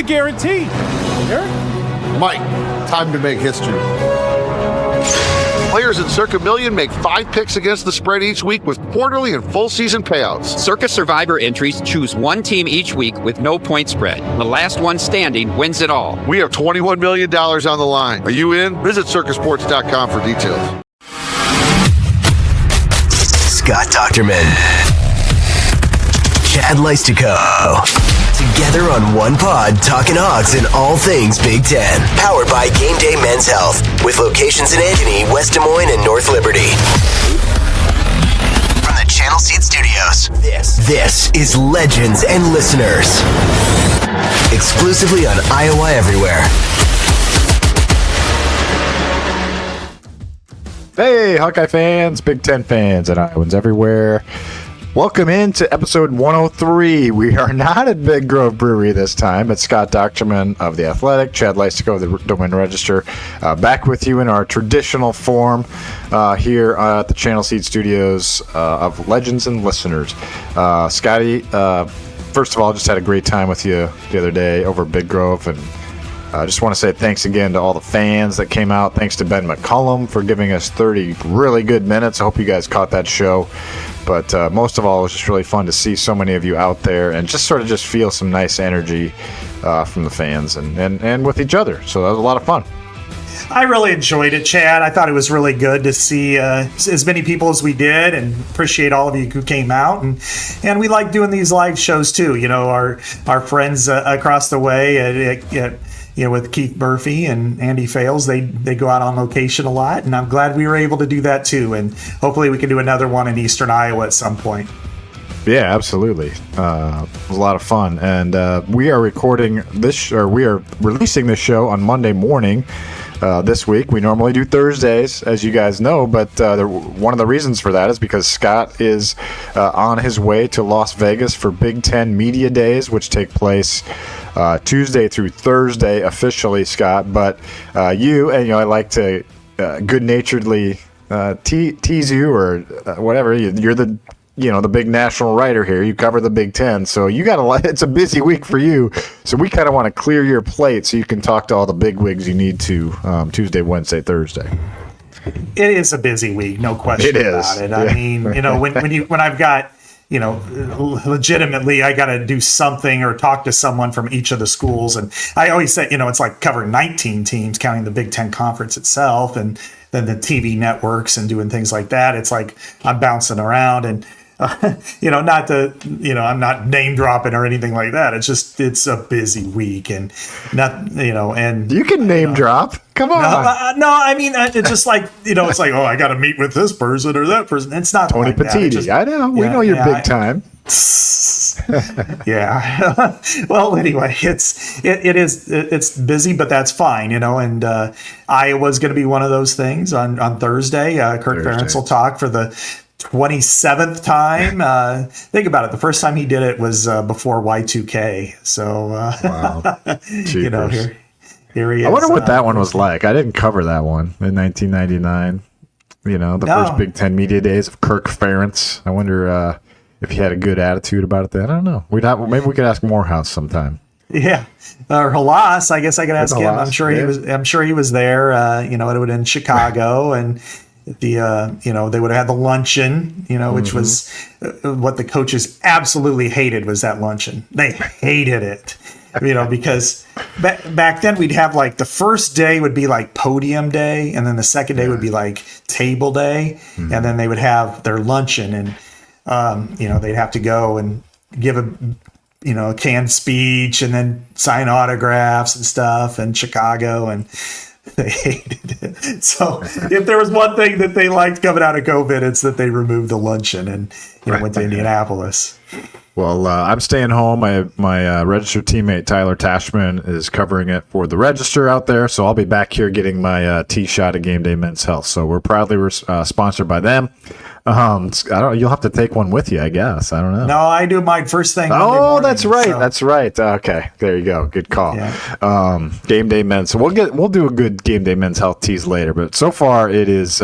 the guarantee. Eric? Mike, time to make history. Players in Circa Million make 5 picks against the spread each week with quarterly and full season payouts. Circa Survivor entries choose one team each week with no point spread. The last one standing wins it all. We have $21 million on the line. Are you in? Visit circasports.com for details. Scott Dochterman, Chad Leistikow, together on one pod, talking Hawks and all things Big Ten. Powered by GameDay Men's Health, with locations in Ankeny, West Des Moines, and North Liberty. From the Channel Seed Studios, this is Legends and Listeners. Exclusively on Iowa Everywhere. Hey, Hawkeye fans, Big Ten fans, and Iowans everywhere. Welcome into episode 103. We are not at Big Grove Brewery this time. It's Scott Dochterman of The Athletic, Chad Leistikow of the Des Moines Register, back with you in our traditional form here at the Channel Seed Studios of Legends and Listeners. Scotty, first of all, just had a great time with you the other day over at Big Grove, and I just want to say thanks again to all the fans that came out. Thanks to Ben McCullum for giving us 30 really good minutes. I hope you guys caught that show. But most of all, it was just really fun to see so many of you out there and just sort of just feel some nice energy from the fans and with each other. So that was a lot of fun. I really enjoyed it, Chad. I thought it was really good to see as many people as we did, and appreciate all of you who came out. And we like doing these live shows too. You know, our friends across the way with Keith Murphy and Andy Fales, they go out on location a lot, and I'm glad we were able to do that too. And hopefully we can do another one in Eastern Iowa at some point. Yeah, absolutely. It was a lot of fun, and we are recording this, or we are releasing this show on Monday morning. This week. We normally do Thursdays, as you guys know, but one of the reasons for that is because Scott is on his way to Las Vegas for Big Ten Media Days, which take place Tuesday through Thursday officially, Scott. But you, and I like to good-naturedly tease you or whatever. You're the the big national writer here. You cover the Big Ten, so you got it's a busy week for you. So we kind of want to clear your plate so you can talk to all the bigwigs you need to Tuesday, Wednesday, Thursday. It is a busy week, no question about it. I mean, when I've got legitimately I got to do something or talk to someone from each of the schools, and I always say it's like covering 19 teams, counting the Big Ten Conference itself, and then the TV networks and doing things like that. It's like I'm bouncing around and. Not to, I'm not name dropping or anything like that. It's just, it's a busy week and and you can name drop. Come on. No, I mean, it's just like, it's like, oh, I got to meet with this person or that person. It's not Tony like Petiti. I know. We know you're big time. Yeah. Well, anyway, it's busy, but that's fine, and Iowa's going to be one of those things on Thursday. Kirk Ferentz will talk for the 27th time. Think about it. The first time he did it was before Y2K. So, wow. Here he is. I wonder what that one was like. I didn't cover that one in 1999. First Big Ten Media Days of Kirk Ferentz. I wonder if he had a good attitude about it then. I don't know. Maybe we could ask Morehouse sometime. Yeah, or Halas. I guess I could ask him. Halas, I'm sure he was there. It would have been in Chicago, and they would have had the luncheon. Which was what the coaches absolutely hated was that luncheon. They hated it. Because back then we'd have like the first day would be like podium day, and then the second day would be like table day, and then they would have their luncheon, and they'd have to go and give a canned speech and then sign autographs and stuff in Chicago, and they hated it. So if there was one thing that they liked coming out of COVID, it's that they removed the luncheon and went to Indianapolis. Well, I'm staying home. My Register teammate Tyler Tashman is covering it for the Register out there, so I'll be back here getting my tee shot at GameDay Men's Health. So we're proudly sponsored by them. You'll have to take one with you, I guess. I don't know. No, I do my first thing. Monday morning, that's right. So. That's right. Okay, there you go. Good call. Yeah. GameDay Men's. So we'll do a good GameDay Men's Health tease later. But so far, it is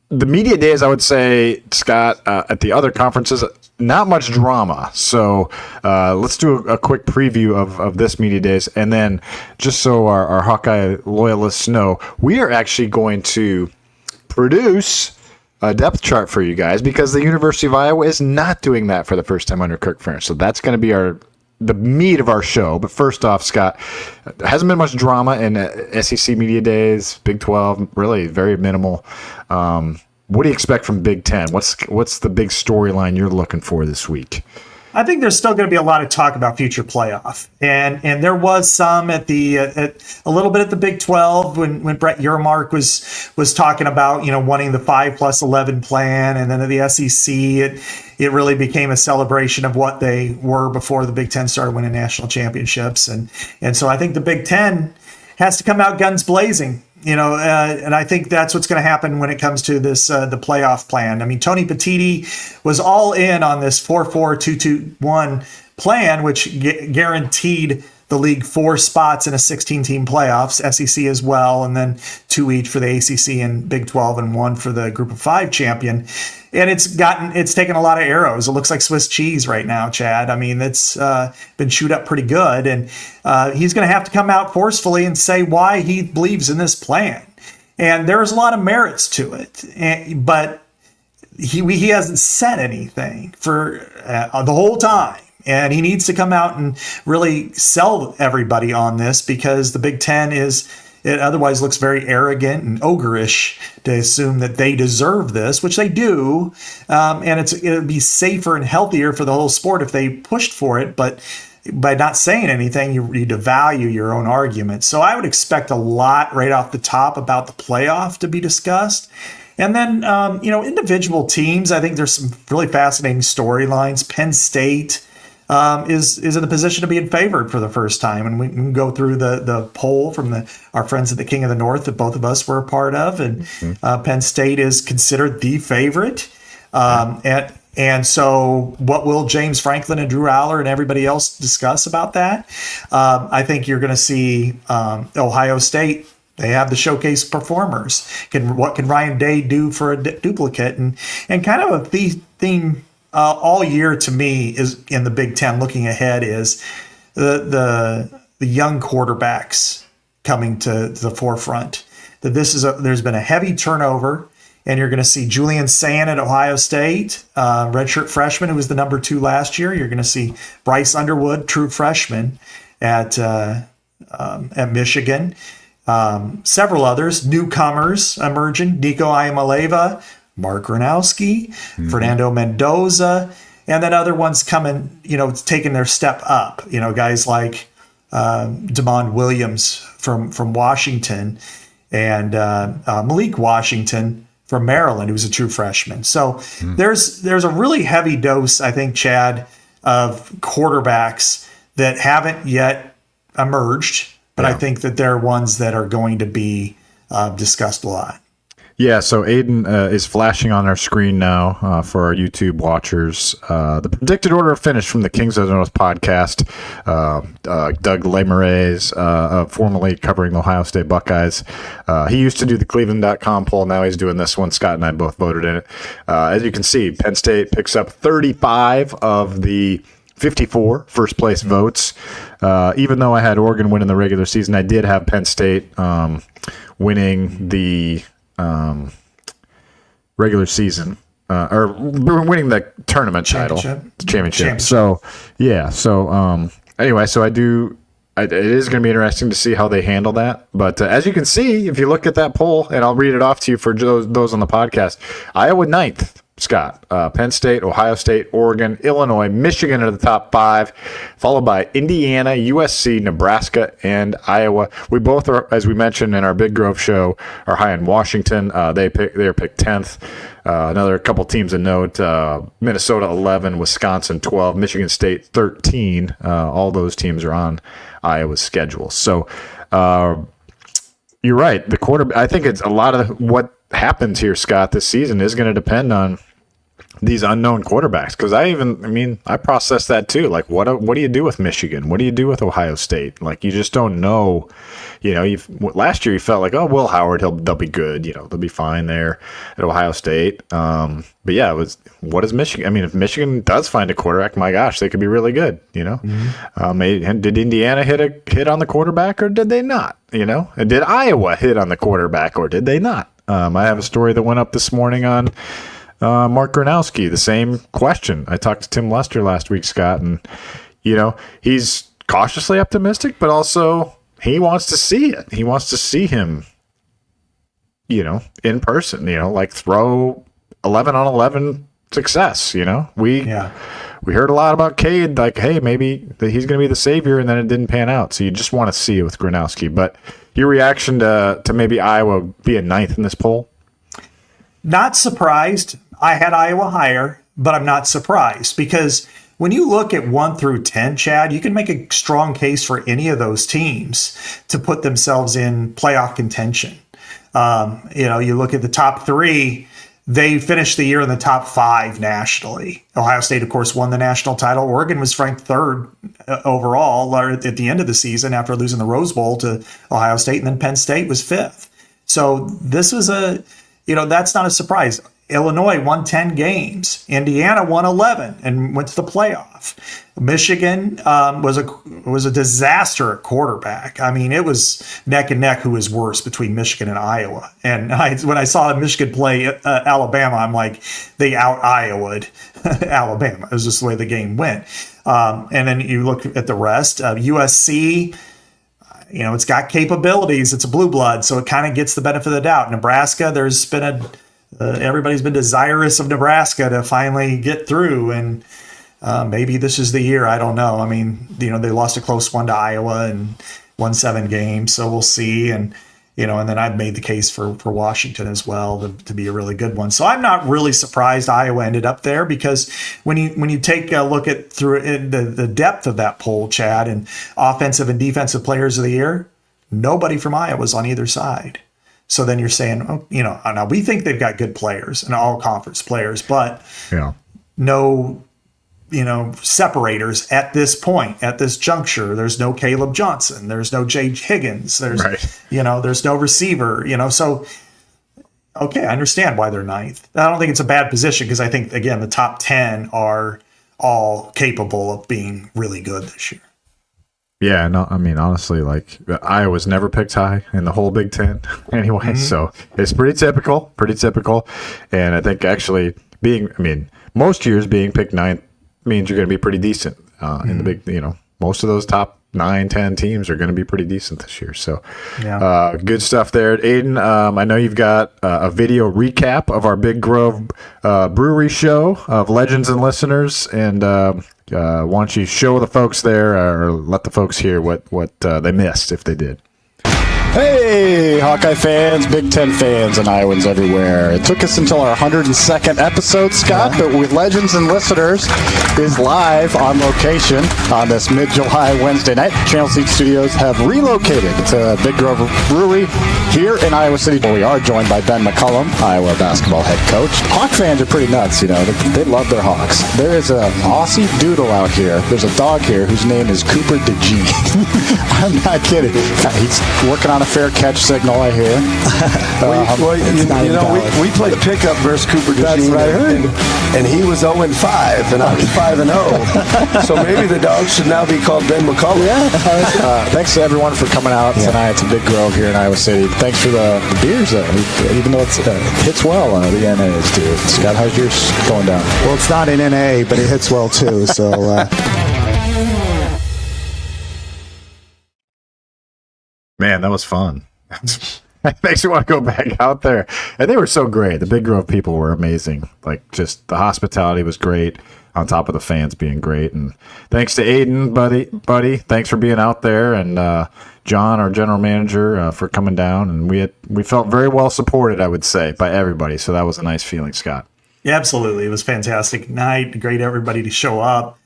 the media days, I would say, Scott, at the other conferences, not much drama. So let's do a quick preview of this media days. And then just so our Hawkeye loyalists know, we are actually going to produce a depth chart for you guys because the University of Iowa is not doing that for the first time under Kirk Ferentz. So that's going to be the meat of our show. But first off, Scott, there hasn't been much drama in SEC media days, Big 12, really very minimal. What do you expect from Big 10? What's the big storyline you're looking for this week? I think there's still going to be a lot of talk about future playoff, and there was some at a little bit at the Big 12 when Brett Yermark was talking about wanting the 5+11 plan, and then at the SEC it really became a celebration of what they were before the Big 10 started winning national championships, and so I think the Big 10 has to come out guns blazing. And I think that's what's going to happen when it comes to this the playoff plan. I mean, Tony Petitti was all in on this 4-4-2-2-1 plan, which guaranteed the league 4 spots in a 16-team playoffs, SEC as well, and then 2 each for the ACC and Big 12 and 1 for the Group of 5 champion. And it's taken a lot of arrows. It looks like Swiss cheese right now, Chad. I mean, it's been chewed up pretty good. And he's going to have to come out forcefully and say why he believes in this plan. And there's a lot of merits to it. But he hasn't said anything for the whole time. And he needs to come out and really sell everybody on this because the Big Ten it otherwise looks very arrogant and ogreish to assume that they deserve this, which they do. And it would be safer and healthier for the whole sport if they pushed for it. But by not saying anything, you devalue your own argument. So I would expect a lot right off the top about the playoff to be discussed. And then, individual teams, I think there's some really fascinating storylines. Penn State is in the position of being favored for the first time. And we can go through the poll from our friends at the King of the North that both of us were a part of. And Penn State is considered the favorite. And so what will James Franklin and Drew Aller and everybody else discuss about that? I think you're going to see Ohio State. They have the showcase performers. What can Ryan Day do for a duplicate? And kind of a theme all year to me is in the Big Ten looking ahead is the young quarterbacks coming to the forefront. That there's been a heavy turnover, and you're going to see Julian Sand at Ohio State, redshirt freshman who was the number 2 last year. You're going to see Bryce Underwood, true freshman at Michigan. Several others, newcomers emerging, Nico Iamaleava, Mark Gronowski, Fernando Mendoza, and then other ones coming, taking their step up. Guys like Damon Williams from Washington and Malik Washington from Maryland, who's a true freshman. So there's a really heavy dose, I think, Chad, of quarterbacks that haven't yet emerged, but I think that they're ones that are going to be discussed a lot. Yeah, so Aiden is flashing on our screen now for our YouTube watchers. The predicted order of finish from the Kings of the North podcast. Doug Lesmerises, formerly covering the Ohio State Buckeyes. He used to do the Cleveland.com poll. Now he's doing this one. Scott and I both voted in it. As you can see, Penn State picks up 35 of the 54 first place votes. Even though I had Oregon win in the regular season, I did have Penn State winning the regular season or winning the tournament championship. So anyway, so it is going to be interesting to see how they handle that. But as you can see, if you look at that poll, and I'll read it off to you for those on the podcast, Iowa 9th. Scott, Penn State, Ohio State, Oregon, Illinois, Michigan are the top 5, followed by Indiana, USC, Nebraska, and Iowa. We both are, as we mentioned in our Big Grove show, are high in Washington. They are picked 10th. Another couple teams to note: Minnesota 11, Wisconsin 12, Michigan State 13. All those teams are on Iowa's schedule. So you're right. The quarterback. I think it's a lot of what happens here, Scott, this season is going to depend on these unknown quarterbacks, because I processed that too. Like, what do you do with Michigan? What do you do with Ohio State? Like, you just don't know. Last year you felt like, oh, Will Howard, they'll be good. They'll be fine there at Ohio State. But yeah, what is Michigan? I mean, if Michigan does find a quarterback, my gosh, they could be really good. Did Indiana hit on the quarterback, or did they not? And did Iowa hit on the quarterback, or did they not? I have a story that went up this morning on Mark Gronowski, the same question. I talked to Tim Lester last week, Scott, and he's cautiously optimistic, but also he wants to see it. He wants to see him, in person. Like throw 11 on 11 success. We heard a lot about Cade, like, hey, maybe he's going to be the savior, and then it didn't pan out. So you just want to see it with Gronowski. But your reaction to maybe Iowa being ninth in this poll? Not surprised. I had Iowa higher, but I'm not surprised because when you look at 1 through 10, Chad, you can make a strong case for any of those teams to put themselves in playoff contention. You look at the top 3, they finished the year in the top 5 nationally. Ohio State, of course, won the national title. Oregon was ranked 3rd overall at the end of the season after losing the Rose Bowl to Ohio State, and then Penn State was 5th. So this was that's not a surprise. Illinois won 10 games. Indiana won 11 and went to the playoff. Michigan was a disaster at quarterback. I mean, it was neck and neck who was worse between Michigan and Iowa. And when I saw Michigan play Alabama, I'm like, they out-Iowa'd Alabama. It was just the way the game went. And then you look at the rest. USC, it's got capabilities. It's a blue blood, so it kind of gets the benefit of the doubt. Nebraska, there's been everybody's been desirous of Nebraska to finally get through, and maybe this is the year. I don't know. I mean, they lost a close one to Iowa and won 7 games, so we'll see. And and then I've made the case for Washington as well to be a really good one. So I'm not really surprised Iowa ended up there, because when you take a look at through the depth of that poll, Chad, and offensive and defensive players of the year, nobody from Iowa was on either side. So then you're saying, now we think they've got good players and all conference players, but no, separators at this point, at this juncture. There's no Caleb Johnson. There's no Jay Higgins. There's, there's no receiver, So, okay, I understand why they're ninth. I don't think it's a bad position, because I think, again, the top 10 are all capable of being really good this year. Yeah, no, I mean, honestly, like, Iowa's never picked high in the whole Big Ten anyway, so it's pretty typical. And I think actually most years being picked ninth means you're going to be pretty decent in the big, most of those top 9-10 teams are going to be pretty decent this year. So good stuff there. Aiden, I know you've got a video recap of our Big Grove Brewery show of legends and listeners, and why don't you show the folks there, or let the folks hear what they missed if they did. Hey, Hawkeye fans, Big Ten fans, and Iowans everywhere. It took us until our 102nd episode, Scott, but with Legends and Listeners is live on location on this mid-July Wednesday night. Channel Seed Studios have relocated to Big Grove Brewery here in Iowa City. We are joined by Ben McCullum, Iowa basketball head coach. Hawk fans are pretty nuts, They love their Hawks. There is an Aussie doodle out here. There's a dog here whose name is Cooper DeG. I'm not kidding. He's working on a fair catch signal, I hear. We played pickup versus Cooper DeG. That's what I heard. And he was 0-5, and I was 5-0. So maybe the dog should now be called Ben McCullum. Yeah. Thanks to everyone for coming out tonight to Big Grove here in Iowa City. Thanks for the beers, even though it hits well, the NAs too. Scott, how's yours going down? Well, it's not an NA, but it hits well too. So. Man, that was fun. It makes me want to go back out there. And they were so great. The Big Grove people were amazing. Like, just the hospitality was great, on top of the fans being great. And thanks to Aiden, buddy. Thanks for being out there. And John, our general manager, for coming down. And we felt very well supported, I would say, by everybody. So that was a nice feeling, Scott. Yeah, absolutely. It was a fantastic night. Great everybody to show up.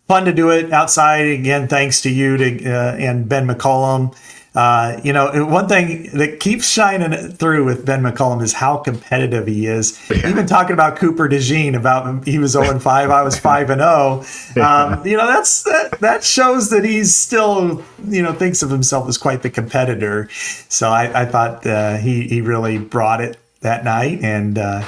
Fun to do it outside. Again, thanks to you and Ben McCullum. One thing that keeps shining through with Ben McCullum is how competitive he is. Yeah. Even talking about Cooper DeJean, about he was 0-5, I was 5-0. That shows that he's still, thinks of himself as quite the competitor. So I thought he really brought it that night, and I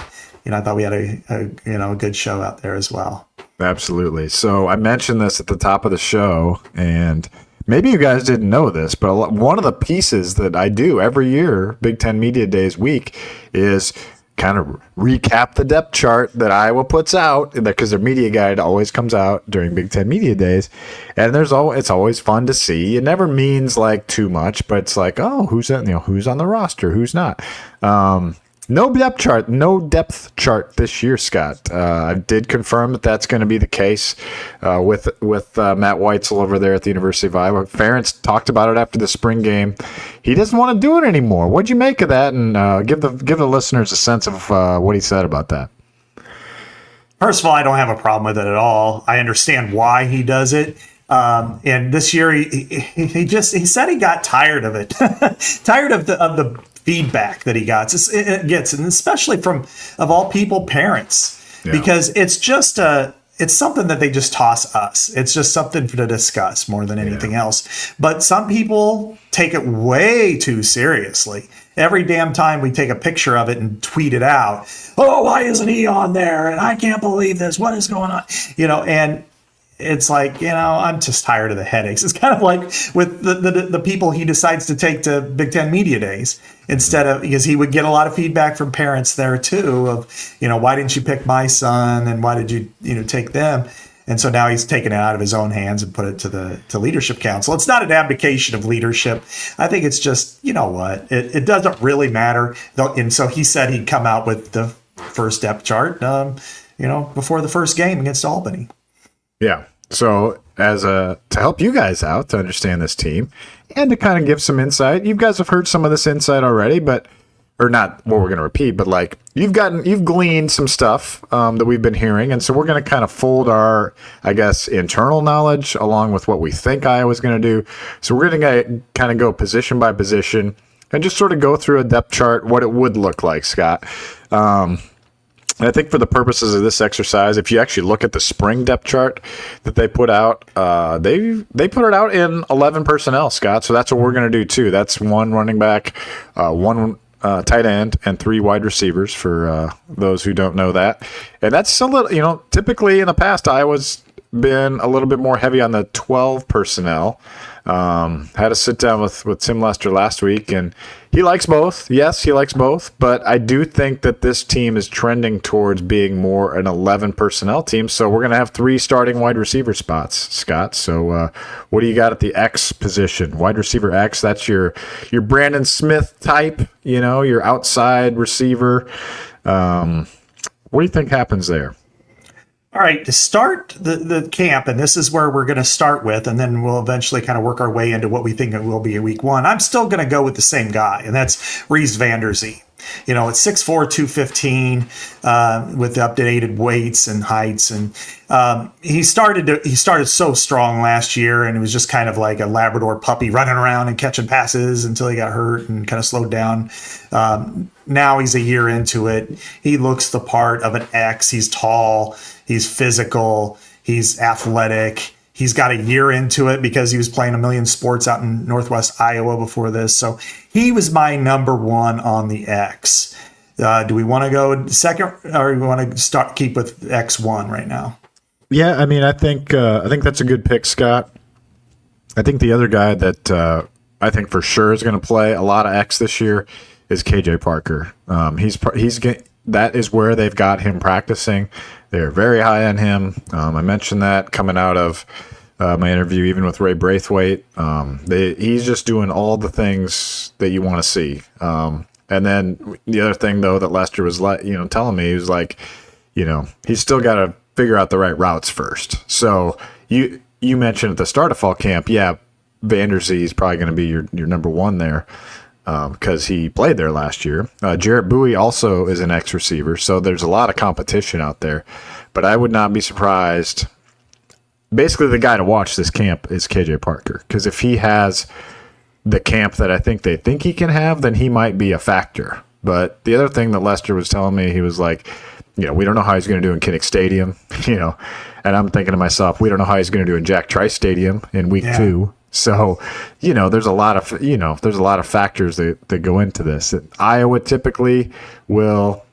thought we had a good show out there as well. Absolutely. So I mentioned this at the top of the show, and maybe you guys didn't know this, but one of the pieces that I do every year, Big Ten Media Days week, is kind of recap the depth chart that Iowa puts out, because their media guide always comes out during Big Ten Media Days, and it's always fun to see. It never means like too much, but it's like, oh, who's on the roster, who's not. No depth chart this year, Scott. I did confirm that that's going to be the case with Matt Weitzel over there at the University of Iowa. Ferentz talked about it after the spring game. He doesn't want to do it anymore. What'd you make of that? And give the listeners a sense of what he said about that. First of all, I don't have a problem with it at all. I understand why he does it. And this year, he said he got tired of it, tired of the feedback that he gets, and especially from, of all people, parents, because it's just it's something that they just toss us. It's just something to discuss more than anything else. But some people take it way too seriously. Every damn time we take a picture of it and tweet it out, oh, why isn't he on there? And I can't believe this. What is going on? And it's like, I'm just tired of the headaches. It's kind of like with the people he decides to take to Big Ten Media Days because he would get a lot of feedback from parents there too of, why didn't you pick my son and why did you take them? And so now he's taken it out of his own hands and put it to Leadership Council. It's not an abdication of leadership. I think it's just, it doesn't really matter. And so he said he'd come out with the first depth chart, before the first game against Albany. Yeah. So to help you guys out to understand this team and to kind of give some insight, you guys have heard some of this insight already, or not what we're going to repeat, but like you've gleaned some stuff that we've been hearing. And so we're going to kind of fold our, I guess, internal knowledge along with what we think Iowa's going to do. So we're going to kind of go position by position and just sort of go through a depth chart, what it would look like, Scott. And I think for the purposes of this exercise, if you actually look at the spring depth chart that they put out, they put it out in 11 personnel, Scott. So that's what we're going to do too. That's one running back, one tight end, and 3 wide receivers for those who don't know that. And that's a little, typically in the past, Iowa's been a little bit more heavy on the 12 personnel. Had a sit down with Tim Lester last week, and he likes both. Yes, he likes both, but I do think that this team is trending towards being more an 11 personnel team. So we're going to have 3 starting wide receiver spots, Scott. So what do you got at the X position? Wide receiver X, that's your Brandon Smith type, your outside receiver. What do you think happens there? All right, to start the camp, and this is where we're going to start with, and then we'll eventually kind of work our way into what we think it will be in week 1. I'm still going to go with the same guy, and that's Reese Vanderzee. It's 6'4", 215 with the updated weights and heights, and he started so strong last year, and it was just kind of like a Labrador puppy running around and catching passes until he got hurt and kind of slowed down. Now he's a year into it. He looks the part of an X. He's tall. He's physical. He's athletic. He's got a year into it because he was playing a million sports out in Northwest Iowa before this. So he was my number 1 on the X. Do we want to go second, or do we want to keep with X1 right now? Yeah, I think that's a good pick, Scott. I think the other guy that I think for sure is going to play a lot of X this year is KJ Parker. That is where they've got him practicing. They're very high on him. I mentioned that coming out of my interview, even with Ray Braithwaite. He's just doing all the things that you want to see. And then the other thing, though, that Lester was telling me, he was like, he's still got to figure out the right routes first. So you mentioned at the start of fall camp, Vanderzee is probably going to be your number 1 there. Because he played there last year. Jarrett Bowie also is an X receiver, so there's a lot of competition out there. But I would not be surprised. Basically, the guy to watch this camp is KJ Parker, because if he has the camp that I think they think he can have, then he might be a factor. But the other thing that Lester was telling me, he was like, we don't know how he's going to do in Kinnick Stadium, and I'm thinking to myself, we don't know how he's going to do in Jack Trice Stadium in week 2. So, there's a lot of factors that go into this. Iowa typically will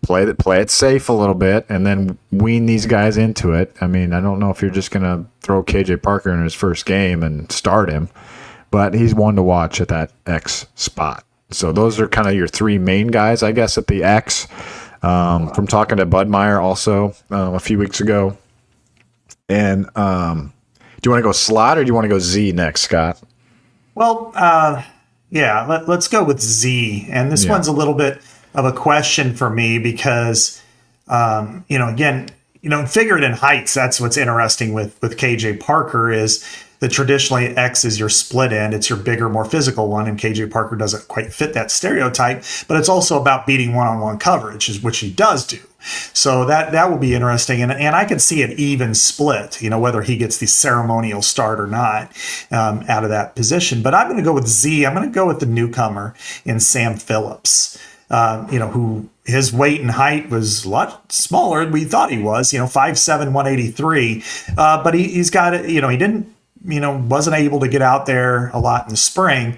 play it safe a little bit and then wean these guys into it. I mean, I don't know if you're just going to throw KJ Parker in his first game and start him, but he's one to watch at that X spot. So those are kind of your three main guys, I guess, at the X. From talking to Bud Meyer also a few weeks ago. And do you want to go slot or do you want to go Z next, Scott? Well, let's go with Z. And this one's a little bit of a question for me because, again, figured in heights, that's what's interesting with KJ Parker is that traditionally X is your split end. It's your bigger, more physical one, and KJ Parker doesn't quite fit that stereotype, but it's also about beating one-on-one coverage, which he does do. So that will be interesting. And I can see an even split, whether he gets the ceremonial start or not out of that position. But I'm going to go with Z. I'm going to go with the newcomer in Sam Phillips, who his weight and height was a lot smaller than we thought he was, 5'7", 183. But he's got it, he didn't, wasn't able to get out there a lot in the spring,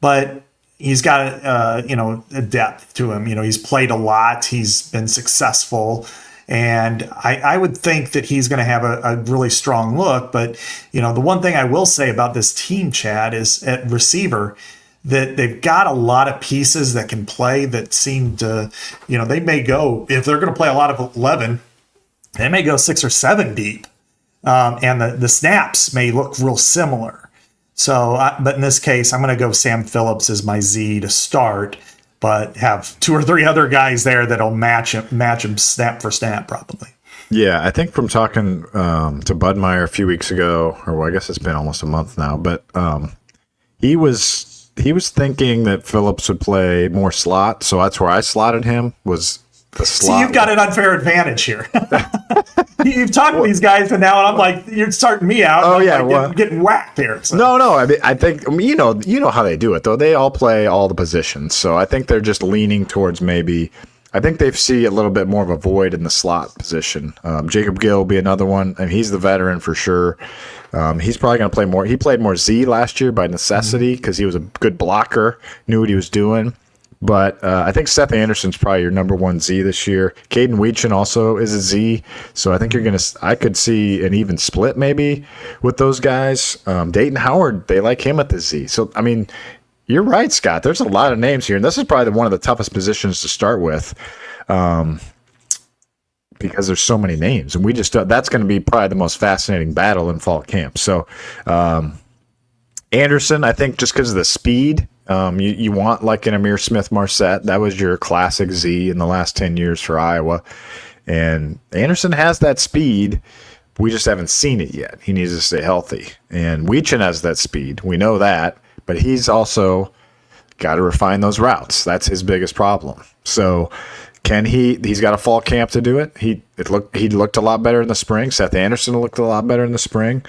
but he's got a depth to him. He's played a lot. He's been successful. And I would think that he's going to have a really strong look. But, the one thing I will say about this team, Chad, is at receiver that they've got a lot of pieces that can play that seem to, they may go, if they're going to play a lot of 11, they may go 6 or 7 deep. And the snaps may look real similar. So, but in this case, I'm going to go Sam Phillips as my Z to start, but have 2 or 3 other guys there that'll match him snap for snap probably. Yeah, I think from talking to Bud Meyer a few weeks ago, or I guess it's been almost a month now, but he was thinking that Phillips would play more slot, so that's where I slotted him was the slot. See, you've got an unfair advantage here. You've talked to these guys, and now I'm like, you're starting me out. Oh yeah, getting whacked here. So. No. I think you know how they do it though. They all play all the positions, so I think they're just leaning towards maybe. I think they see a little bit more of a void in the slot position. Jacob Gill will be another one, and he's the veteran for sure. He's probably going to play more. He played more Z last year by necessity because he was a good blocker, knew what he was doing. But I think Seth Anderson's probably your number 1 Z this year. Caden Weechin also is a Z, so I think I could see an even split maybe with those guys. Dayton Howard, they like him at the Z. So I mean, you're right, Scott. There's a lot of names here, and this is probably one of the toughest positions to start with, because there's so many names, and that's going to be probably the most fascinating battle in fall camp. So Anderson, I think, just because of the speed. You want like an Amir Smith-Marset. That was your classic Z in the last 10 years for Iowa. And Anderson has that speed. We just haven't seen it yet. He needs to stay healthy. And Weechin has that speed. We know that. But he's also got to refine those routes. That's his biggest problem. So he's got a fall camp to do it. He looked a lot better in the spring. Seth Anderson looked a lot better in the spring.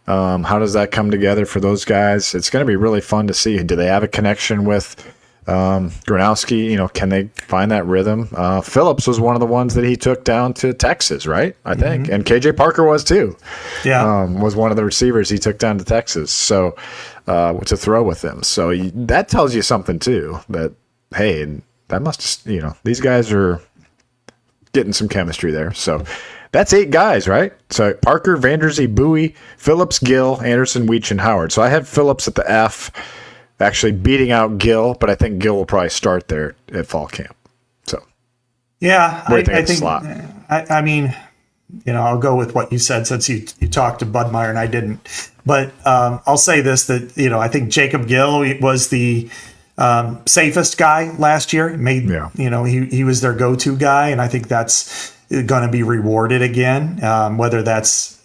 How does that come together for those guys? It's going to be really fun to see. Do they have a connection with Gronowski? Can they find that rhythm? Phillips was one of the ones that he took down to Texas, right? I think. And KJ Parker was too. Yeah. Was one of the receivers he took down to Texas. So to throw with him. So that tells you something too, that, hey, that must, these guys are getting some chemistry there. So that's 8 guys, right? So Parker, Vanderzee, Bowie, Phillips, Gill, Anderson, Weech, and Howard. So I have Phillips at the F, actually beating out Gill, but I think Gill will probably start there at fall camp. So yeah, I think slot. I mean, I'll go with what you said since you talked to Bud Meyer and I didn't. But I'll say this, that I think Jacob Gill was the safest guy last year. He was their go-to guy, and I think that's going to be rewarded again, whether that's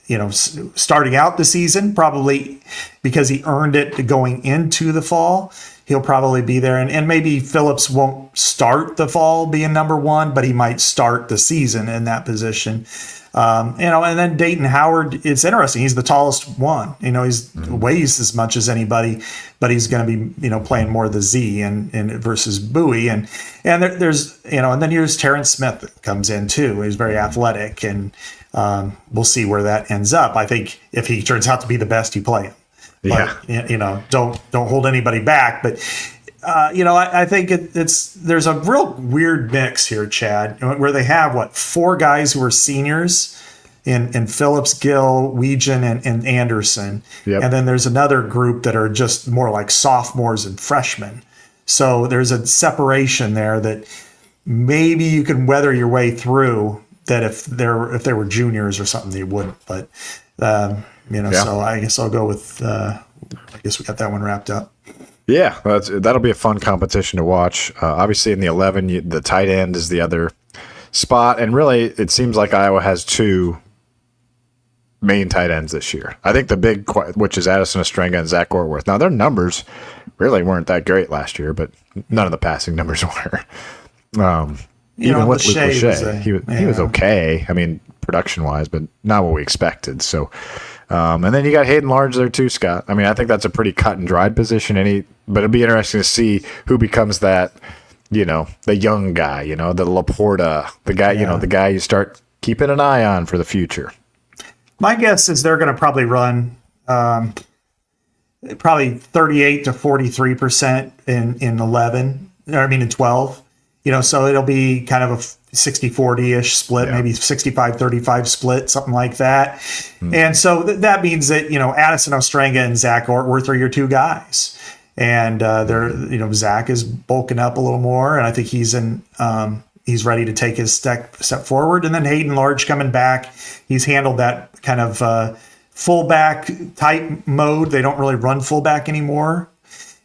starting out the season, probably because he earned it going into the fall. he'll probably be there. And maybe Phillips won't start the fall being number one, but he might start the season in that position. And then Dayton Howard, it's interesting. He's the tallest one. He's weighs as much as anybody, but he's going to be, playing more of the Z and versus Bowie. And there's, and then here's Terrence Smith that comes in too. He's very athletic, and we'll see where that ends up. I think if he turns out to be the best, you play him. But, don't hold anybody back. But I think there's a real weird mix here, Chad, where they have 4 guys who are seniors in Phillips, Gill, Weegan, and Anderson. Yep. And then there's another group that are just more like sophomores and freshmen. So there's a separation there that maybe you can weather your way through, that if they were juniors or something, they wouldn't. But so I guess I'll go with. I guess we got that one wrapped up. Yeah, that'll be a fun competition to watch. Obviously, in the 11, the tight end is the other spot, and really, it seems like Iowa has 2 main tight ends this year. I think the big, which is Addison Ostrenga and Zach Ortworth. Now, their numbers really weren't that great last year, but none of the passing numbers were. Even with Luke Lachey, he was okay. I mean, production-wise, but not what we expected. So, and then you got Hayden Large there too, Scott. I mean, I think that's a pretty cut and dried position. But it'll be interesting to see who becomes that, the young guy, the Laporta, the guy, the guy you start keeping an eye on for the future. My guess is they're going to probably run probably 38 to 43% in 11. In 12. So it'll be kind of a 60-40-ish split, maybe 65-35 split, something like that. And so that means that, Addison Ostrenga and Zach Ortworth are your 2 guys. And they're, Zach is bulking up a little more, and I think he's ready to take his step forward. And then Hayden Large coming back, he's handled that kind of fullback type mode. They don't really run fullback anymore.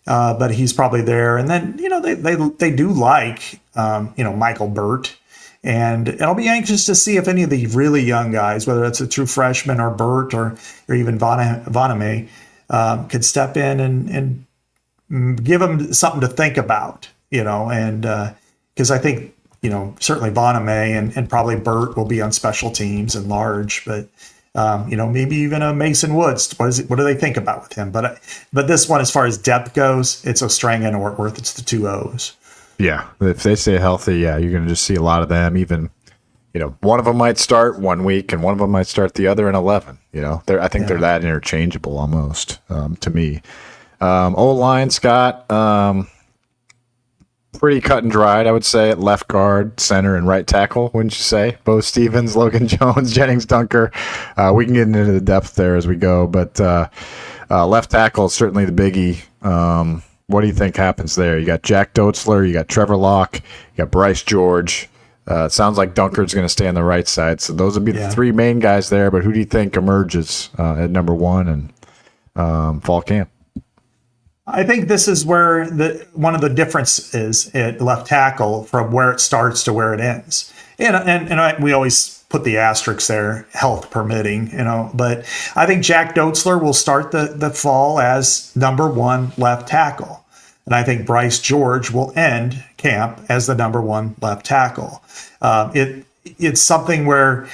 But he's probably there. And then, they do like, Michael Burt. And I'll be anxious to see if any of the really young guys, whether it's a true freshman or Burt or even Vaname, could step in and give them something to think about, and because I think, certainly Vaname and probably Burt will be on special teams and Large, but maybe even a Mason Woods. What do they think about with him? But this one, as far as depth goes, it's Ostrenga and Ortworth. It's the 2 O's. Yeah, if they stay healthy, you're going to just see a lot of them. Even, one of them might start 1 week and one of them might start the other in 11. I think they're that interchangeable almost to me. O-line, Scott, pretty cut and dried, I would say, at left guard, center, and right tackle, wouldn't you say? Bo Stevens, Logan Jones, Jennings Dunker. We can get into the depth there as we go, but left tackle is certainly the biggie. What do you think happens there? You got Jack Dotzler, you got Trevor Locke, you got Bryce George. It sounds like Dunker's going to stay on the right side, so those would be the 3 main guys there, but who do you think emerges at number 1 and fall camp? I think this is where one of the differences is at left tackle from where it starts to where it ends. And we always put the asterisks there, health permitting, but I think Jack Dotzler will start the fall as number 1 left tackle. And I think Bryce George will end camp as the number 1 left tackle. It's something where,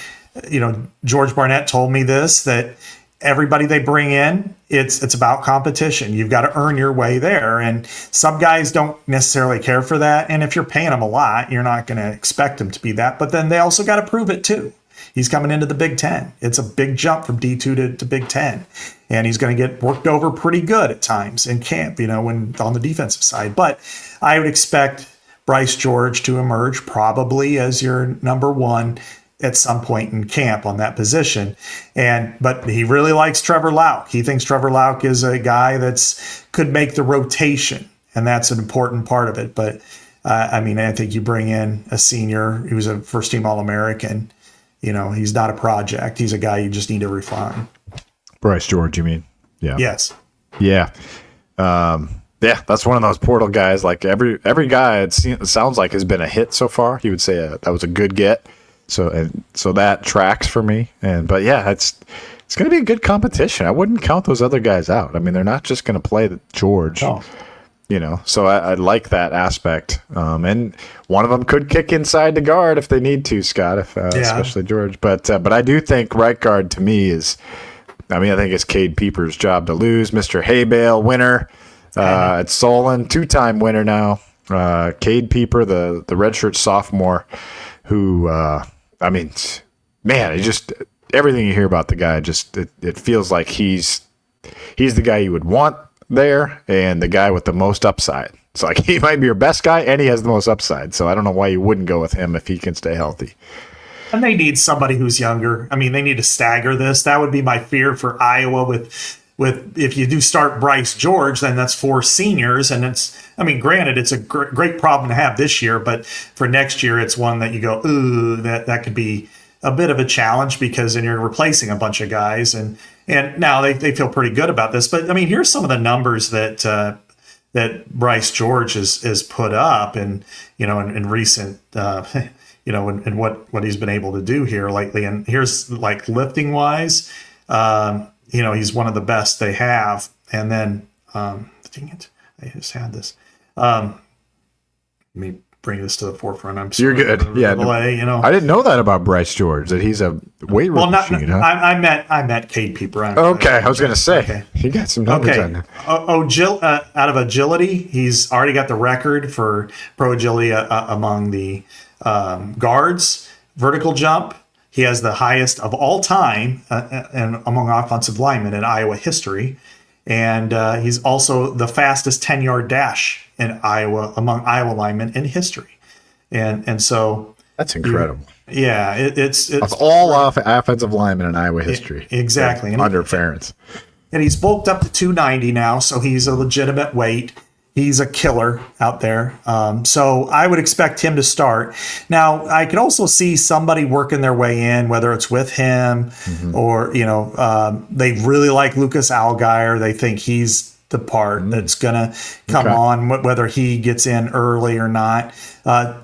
George Barnett told me this, that everybody they bring in, it's about competition. You've got to earn your way there. And some guys don't necessarily care for that. And if you're paying them a lot, you're not going to expect them to be that. But then they also got to prove it too. He's coming into the Big Ten. It's a big jump from D2 to Big Ten. And he's going to get worked over pretty good at times in camp, when on the defensive side. But I would expect Bryce George to emerge probably as your number 1 at some point in camp on that position. But he really likes Trevor Lauck. He thinks Trevor Lauck is a guy could make the rotation, and that's an important part of it. But I think you bring in a senior who's a first-team All-American. He's not a project. He's a guy you just need to refine. Bryce George, you mean? Yeah. Yes. Yeah. That's one of those portal guys. Like every guy, it sounds like has been a hit so far. He would say that was a good get. So that tracks for me. But it's going to be a good competition. I wouldn't count those other guys out. I mean, they're not just going to play George. No. So I like that aspect. And one of them could kick inside the guard if they need to, Scott, especially George. But I do think right guard to me is, I think it's Cade Pieper's job to lose. Mr. Haybale winner at Solon, 2-time winner now. Cade Pieper, the redshirt sophomore, who, man, everything you hear about the guy, it feels like he's the guy you would want there and the guy with the most upside. So like he might be your best guy and he has the most upside. So I don't know why you wouldn't go with him if he can stay healthy. And they need somebody who's younger. They need to stagger this. That would be my fear for Iowa with if you do start Bryce George, then that's 4 seniors. And granted, it's a great problem to have this year, but for next year, it's one that you go, ooh, that could be a bit of a challenge because then you're replacing a bunch of guys. And now they feel pretty good about this. But here's some of the numbers that Bryce George has put up in recent, and what he's been able to do here lately. And here's like lifting wise, he's one of the best they have. And then, dang it, I just had this. Let me bring this to the forefront. I'm sorry. You're good. Yeah. Delay, I didn't know that about Bryce George, that he's a weight room machine, huh? I meant Cade Pieper. Okay. I was going to say, he got some numbers on there. Out of agility, he's already got the record for pro agility among the guards. Vertical jump, he has the highest of all time and among offensive linemen in Iowa history. And he's also the fastest 10-yard dash in Iowa among Iowa linemen in history. And so that's incredible. It's of all offensive linemen in Iowa history. Exactly. Under Ferentz. And he's bulked up to 290 now, so he's a legitimate weight. He's a killer out there. So I would expect him to start. Now, I could also see somebody working their way in, whether it's with him or, they really like Lucas Allgaier. They think he's the part that's going to come on, whether he gets in early or not.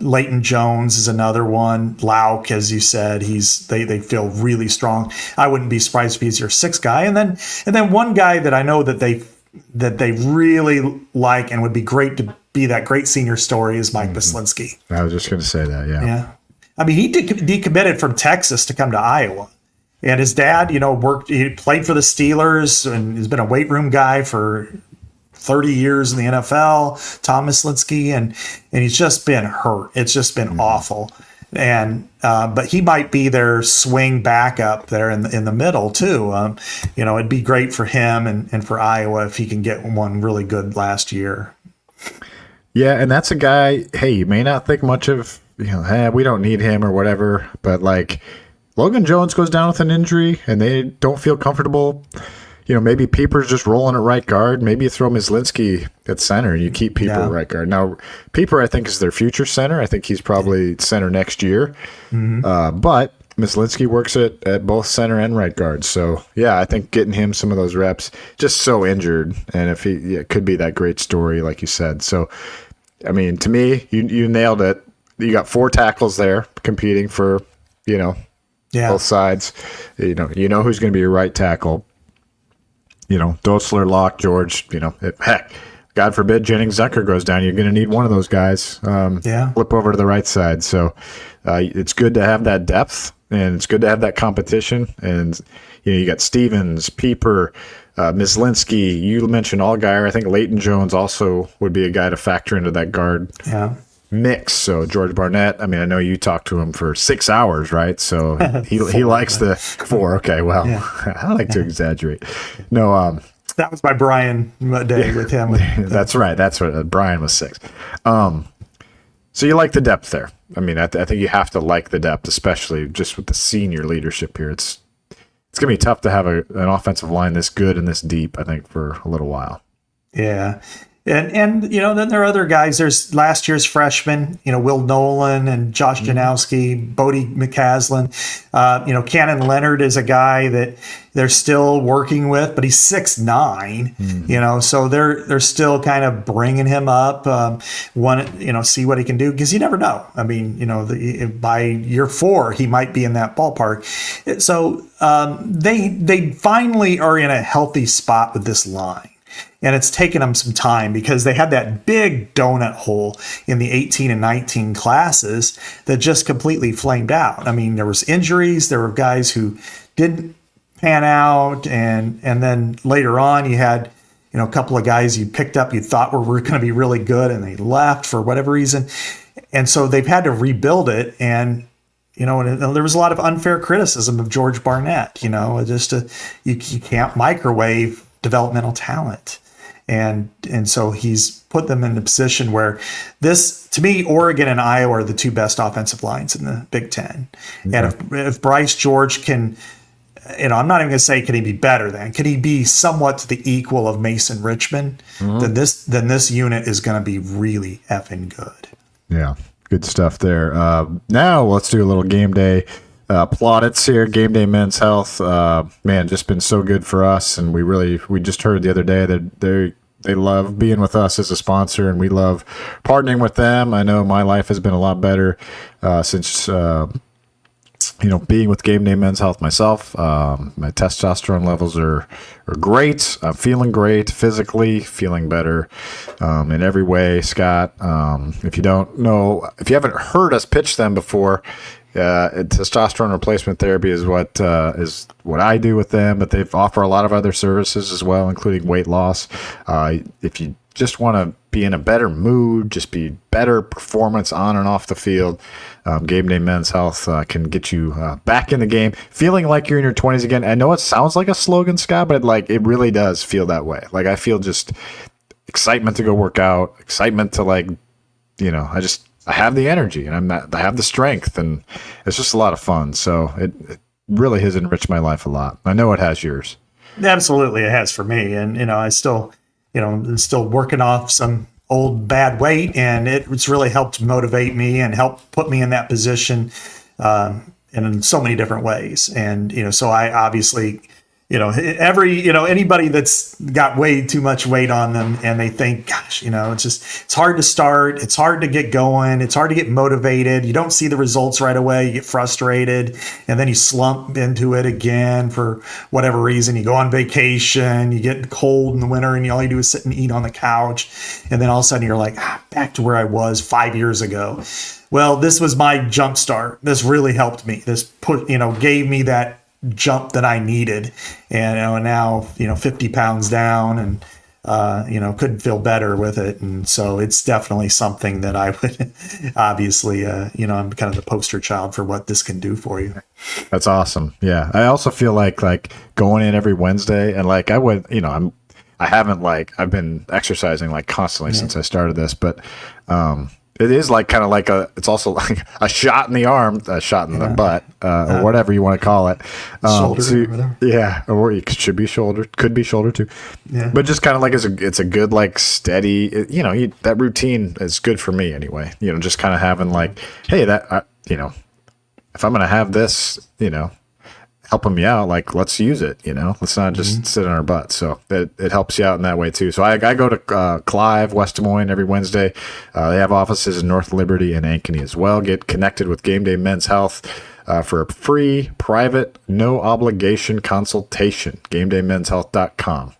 Leighton Jones is another one. Lauk, as you said, they feel really strong. I wouldn't be surprised if he's your 6th guy. And then one guy that I know that they really like and would be great to be that great senior story is Mike Bislinski. I was just going to say that, yeah. He decommitted from Texas to come to Iowa. And his dad, he played for the Steelers and he's been a weight room guy for 30 years in the NFL, Tom Bislinski, and he's just been hurt. It's just been awful. And but he might be their swing backup there in the middle too. It'd be great for him and for Iowa if he can get one really good last year. Yeah, and that's a guy. Hey, you may not think much of. We don't need him or whatever. But like Logan Jones goes down with an injury, and they don't feel comfortable. Maybe Pieper's just rolling at right guard. Maybe you throw Mislinski at center and you keep Pieper at right guard. Now, Pieper, I think, is their future center. I think he's probably center next year. But Mislinski works at both center and right guard. So, yeah, I think getting him some of those reps, just so injured. And if it could be that great story, like you said. So, to me, you nailed it. You got 4 tackles there competing for, both sides. You know who's going to be your right tackle. Dotzler, Locke, George, heck, God forbid Jennings Zucker goes down. You're going to need one of those guys. Flip over to the right side. So it's good to have that depth and it's good to have that competition. And, you got Stevens, Pieper, Mislinski. You mentioned Allgaier. I think Leighton Jones also would be a guy to factor into that guard mix. So George Barnett, I know you talked to him for 6 hours, right? So he likes the 4. Okay, well, I like to exaggerate. No, that was my Brian day with him. That's right. That's what Brian was 6. So you like the depth there. I think you have to like the depth, especially just with the senior leadership here. It's going to be tough to have an offensive line this good and this deep, I think, for a little while. Yeah. And then there are other guys. There's last year's freshmen, Will Nolan and Josh Janowski, Bodie McCaslin. Cannon Leonard is a guy that they're still working with, but he's 6'9", so they're still kind of bringing him up, see what he can do, because you never know. By year 4, he might be in that ballpark. So they finally are in a healthy spot with this line. And it's taken them some time because they had that big donut hole in the 18 and 19 classes that just completely flamed out. I mean, there was injuries. There were guys who didn't pan out. And then later on, you had, a couple of guys you picked up you thought were going to be really good, and they left for whatever reason. And so they've had to rebuild it. And, and there was a lot of unfair criticism of George Barnett, you can't microwave developmental talent. And so he's put them in a position where to me, Oregon and Iowa are the two best offensive lines in the Big Ten. Mm-hmm. And if Bryce George can, I'm not even going to say can he be better than, can he be somewhat to the equal of Mason Richmond, then this unit is going to be really effing good. Yeah, good stuff there. Now let's do a little game day plaudits here. Game Day Men's Health, man, just been so good for us, and we just heard the other day that they love being with us as a sponsor, and we love partnering with them. I know my life has been a lot better since being with Game Day Men's Health myself. My testosterone levels are great. I'm feeling great physically, feeling better in every way. Scott, if you haven't heard us pitch them before, testosterone replacement therapy is what I do with them, but they offer a lot of other services as well, including weight loss. If you just want to be in a better mood, just be better performance on and off the field, Game Day Men's Health can get you back in the game, feeling like you're in your 20s again. I know it sounds like a slogan, Scott, but it really does feel that way. Like, I feel just excitement to go work out, excitement to I have the energy, and I have the strength, and it's just a lot of fun. So it really has enriched my life a lot. I know it has yours. Absolutely, it has for me. And I still, I'm still working off some old bad weight, and it's really helped motivate me and help put me in that position in so many different ways. And so I obviously, anybody that's got way too much weight on them and they think, gosh, it's hard to start. It's hard to get going. It's hard to get motivated. You don't see the results right away. You get frustrated, and then you slump into it again for whatever reason. You go on vacation, you get cold in the winter, and all you do is sit and eat on the couch. And then all of a sudden you're like, back to where I was 5 years ago. Well, this was my jump start. This really helped me. This gave me that jump that I needed, and now 50 pounds down, and couldn't feel better with it. And so it's definitely something that I would obviously I'm kind of the poster child for what this can do for you. That's awesome. Yeah, I also feel like going in every Wednesday, and I would I've been exercising constantly since I started this, but it is it's also like a shot in the arm, a shot in the butt, or whatever you want to call it. Shoulder, or it should be shoulder, could be shoulder too. Yeah. But just kind of it's a good steady. That routine is good for me anyway. Just kind of having hey, that if I'm gonna have this, helping me out, let's use it. Let's not just sit on our butt. So it helps you out in that way too. So I go to Clive, West Des Moines every Wednesday. They have offices in North Liberty and Ankeny as well. Get connected with Game Day Men's Health for a free, private, no obligation consultation. GameDayMen'sHealth.com.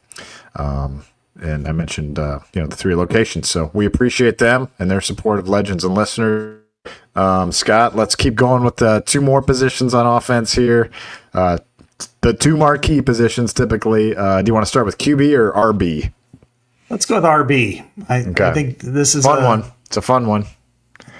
And I mentioned the 3 locations. So we appreciate them and their support of legends and listeners. Scott, let's keep going with 2 more positions on offense here. The 2 marquee positions typically. Do you want to start with QB or RB? Let's go with RB. I think this is fun one. It's a fun one.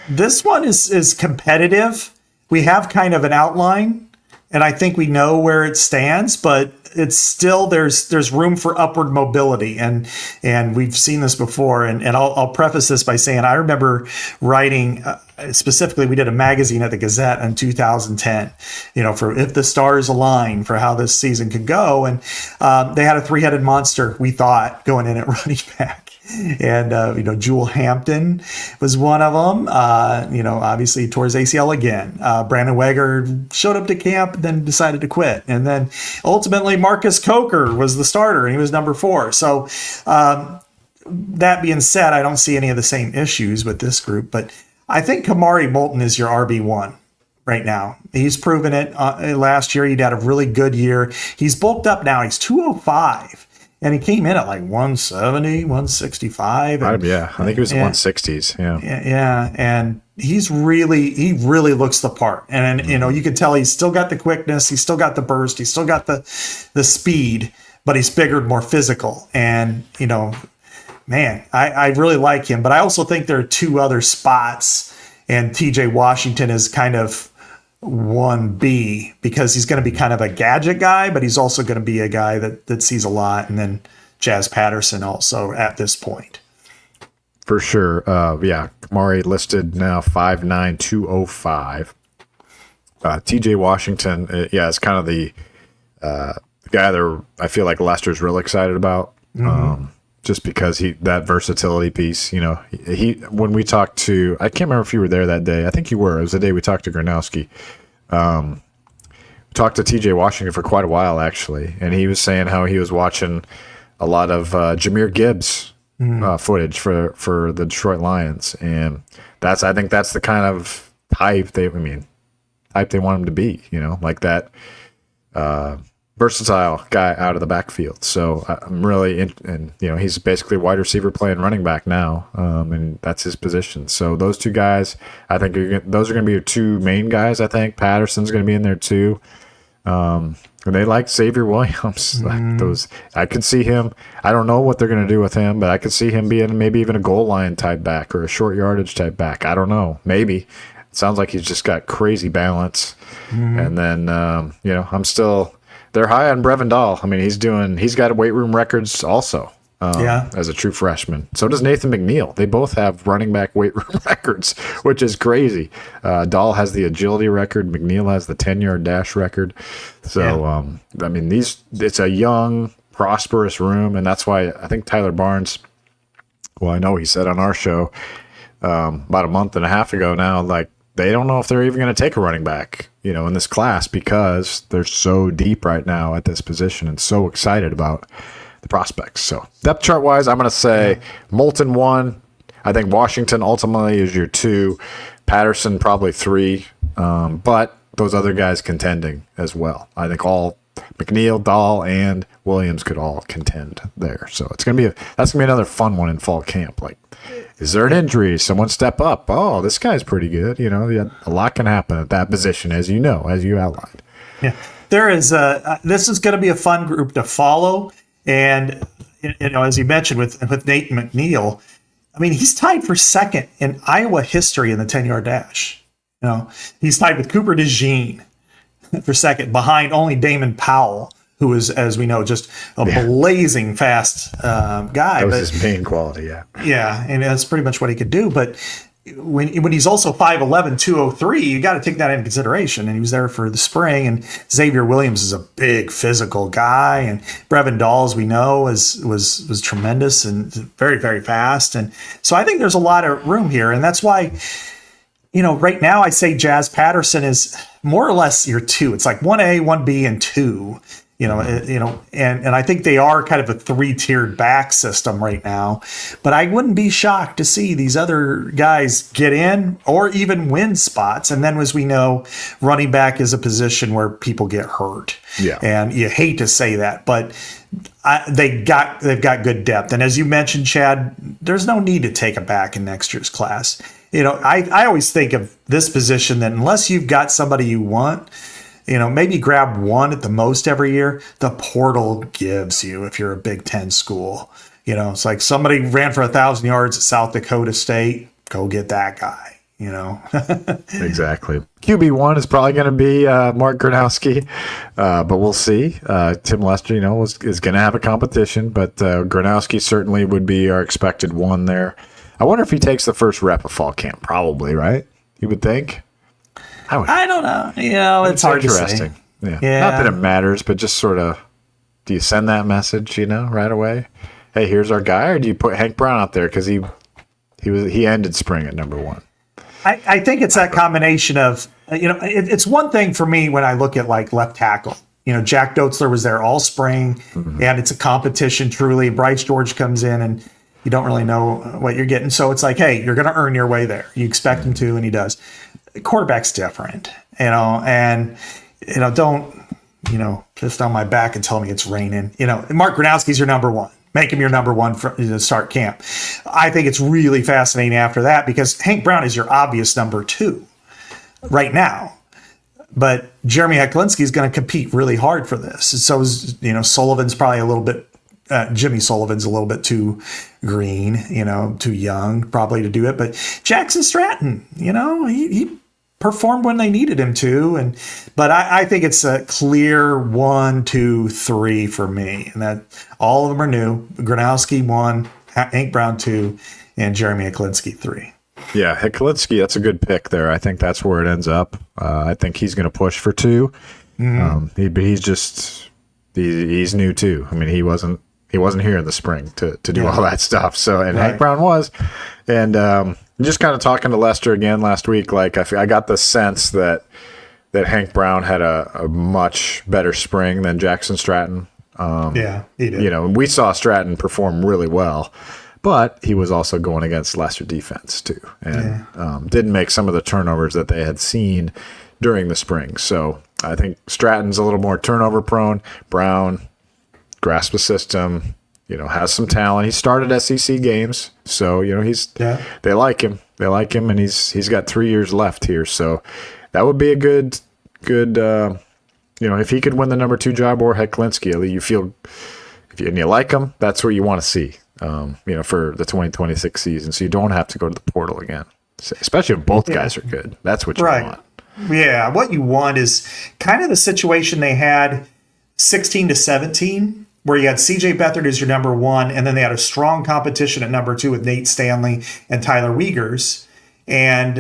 This one is competitive. We have kind of an outline, and I think we know where it stands, but it's still there's room for upward mobility, and we've seen this before. And I'll preface this by saying I remember writing specifically. We did a magazine at the Gazette in 2010, for If the Stars Align, for how this season could go, and they had a 3-headed monster, we thought, going in at running back. And, Jewel Hampton was one of them. Obviously he tore his ACL again. Brandon Weger showed up to camp and then decided to quit. And then ultimately Marcus Coker was the starter, and he was number 4. So that being said, I don't see any of the same issues with this group, but I think Kamari Moulton is your RB1 right now. He's proven it. Last year he had a really good year. He's bulked up now. He's 205. and he came in at like 170, 165. And, I think he was in 160s. Yeah. Yeah. And he really looks the part. And, you can tell he's still got the quickness. He's still got the burst. He's still got the speed, but he's bigger, more physical. And, man, I really like him. But I also think there are two other spots, and TJ Washington is kind of 1B because he's going to be kind of a gadget guy, but he's also going to be a guy that sees a lot. And then Jazz Patterson also at this point. For sure. Kamari listed now 5'9", 205. TJ Washington, is kind of the guy that I feel like Lester's really excited about. Just because that versatility piece, when we talked to, I can't remember if you were there that day. I think you were. It was the day we talked to Gronowski. Talked to TJ Washington for quite a while, actually. And he was saying how he was watching a lot of Jahmyr Gibbs footage for the Detroit Lions. And I think that's the kind of type they want him to be, like that, versatile guy out of the backfield. So I'm really he's basically a wide receiver playing running back now, and that's his position. So those two guys, I think those are going to be your two main guys. I think Patterson's going to be in there too. And they like Xavier Williams. Like those, I could see him. I don't know what they're going to do with him, but I could see him being maybe even a goal line type back or a short yardage type back. I don't know. Maybe. It sounds like he's just got crazy balance. And then they're high on Brevin Dahl. I mean, he's got weight room records also as a true freshman. So does Nathan McNeil. They both have running back weight room records, which is crazy. Dahl has the agility record. McNeil has the 10-yard dash record. So, it's a young, prosperous room, and that's why I think Tyler Barnes, well, I know he said on our show about a month and a half ago now, like, they don't know if they're even going to take a running back, in this class because they're so deep right now at this position and so excited about the prospects. So depth chart wise, I'm going to say Moulton 1. I think Washington ultimately is your 2. Patterson probably 3. But those other guys contending as well. I think all McNeil, Dahl, and Williams could all contend there. So that's going to be another fun one in fall camp. Like, is there an injury? Someone step up. Oh, this guy's pretty good. A lot can happen at that position, as you outlined. Yeah, there is. This is going to be a fun group to follow. And, as you mentioned with Nate McNeil, I mean, he's tied for second in Iowa history in the 10-yard dash. He's tied with Cooper DeJean for second, behind only Damon Powell, who is, as we know, just a blazing fast guy. That was his main quality, Yeah, and that's pretty much what he could do. But when he's also 5'11", 203, you got to take that into consideration. And he was there for the spring. And Xavier Williams is a big physical guy. And Brevin Dahl, as we know, was tremendous and very, very fast. And so I think there's a lot of room here. And that's why, right now I say Jazz Patterson is more or less your 2. It's like 1A, 1B, and 2. And I think they are kind of a 3-tiered back system right now. But I wouldn't be shocked to see these other guys get in or even win spots. And then, as we know, running back is a position where people get hurt. Yeah. And you hate to say that, but they've got good depth. And as you mentioned, Chad, there's no need to take a back in next year's class. I always think of this position that unless you've got somebody you want, maybe grab one at the most every year. The portal gives you, if you're a Big Ten school, it's like somebody ran for 1,000 yards at South Dakota State. Go get that guy, Exactly. QB1 is probably going to be Mark Gronowski, but we'll see. Tim Lester, is going to have a competition, but Gronowski certainly would be our expected one there. I wonder if he takes the first rep of fall camp. Probably, right? You would think. I don't know. It's hard to say. Yeah. Not that it matters, but just sort of, do you send that message, right away? Hey, here's our guy, or do you put Hank Brown out there because he ended spring at number 1? I think it's that combination of, it's one thing for me when I look at like left tackle. Jack Dotzler was there all spring, and it's a competition truly. Bryce George comes in, and you don't really know what you're getting. So it's like, hey, you're going to earn your way there. You expect him to, and he does. Quarterback's different, and don't pissed on my back and tell me it's raining. Mark Gronowski's your number one. Make him your number one to start camp. I think it's really fascinating after that because Hank Brown is your obvious number two right now. But Jeremy Hecklinski is going to compete really hard for this. And so is, Sullivan's probably a little bit, Jimmy Sullivan's a little bit too green, too young probably to do it. But Jackson Stratton, he performed when they needed him to. But I think it's a clear 1, 2, 3 for me. And that all of them are new. Gronowski 1, Hank Brown 2, and Jeremy Hecklinski 3. Yeah, Hecklinski, that's a good pick there. I think that's where it ends up. I think he's going to push for 2. He's new too. I mean, he wasn't here in the spring to do all that stuff. So, and Hank Brown was. And just kind of talking to Lester again last week, like I got the sense that Hank Brown had a much better spring than Jackson Stratton. He did. We saw Stratton perform really well. But he was also going against lesser defense, too, and didn't make some of the turnovers that they had seen during the spring. So I think Stratton's a little more turnover prone. Brown, grasps the system, has some talent. He started SEC games, so, they like him. They like him, and he's got 3 years left here. So that would be a good if he could win the number 2 job or Hecklinski, you feel, and you like him, that's what you want to see. For the 2026 season, so you don't have to go to the portal again, especially if both guys are good. That's what you want. Yeah, what you want is kind of the situation they had 16 to 17, where you had C.J. Beathard as your number 1, and then they had a strong competition at number 2 with Nate Stanley and Tyler Wiegers, and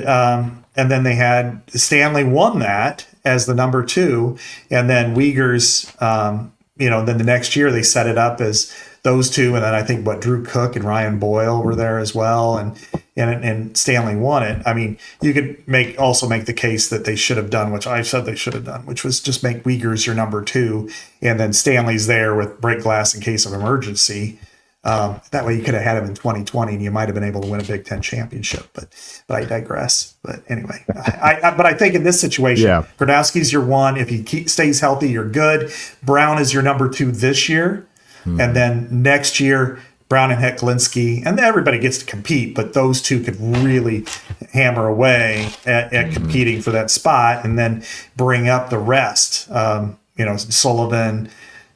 then they had Stanley won that as the number 2, and then Wiegers, then the next year they set it up as those two, and then I think Drew Cook and Ryan Boyle were there as well, and Stanley won it. I mean, you could also make the case that they should have done, which I said they should have done, which was just make Wiegers your number 2, and then Stanley's there with break glass in case of emergency. That way you could have had him in 2020, and you might have been able to win a Big Ten championship. But I digress. But anyway, I think in this situation, Gronowski's your 1. If he stays healthy, you're good. Brown is your number 2 this year. And then next year, Brown and Hecklinski, and everybody gets to compete, but those two could really hammer away at competing for that spot, and then bring up the rest. Sullivan,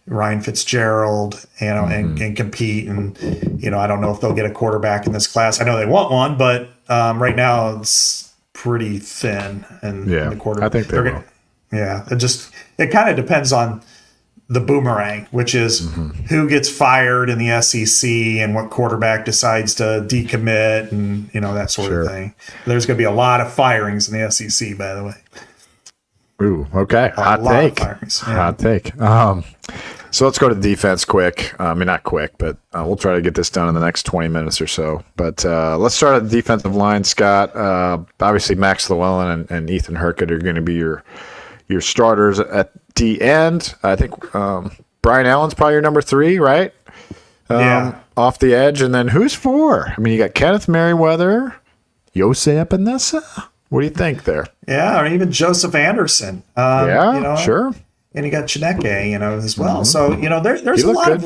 Ryan Fitzgerald, and compete. And I don't know if they'll get a quarterback in this class. I know they want one, but right now it's pretty thin. And the quarterback, I think they will. Yeah, it kind of depends on the boomerang, which is who gets fired in the SEC and what quarterback decides to decommit and, that sort of thing. There's going to be a lot of firings in the SEC, by the way. Ooh, okay. Hot take. Hot take. So let's go to defense quick. I mean, not quick, but we'll try to get this done in the next 20 minutes or so. But let's start at the defensive line, Scott. Obviously, Max Llewellyn and Ethan Hurkett are going to be your starters at the end. I think Brian Allen's probably your number 3, right? Off the edge. And then who's 4? I mean, you got Kenneth Merriweather, Jose Epinesa. What do you think there? Yeah, or even Joseph Anderson. Sure. And you got Chineke, as well. So, there's a lot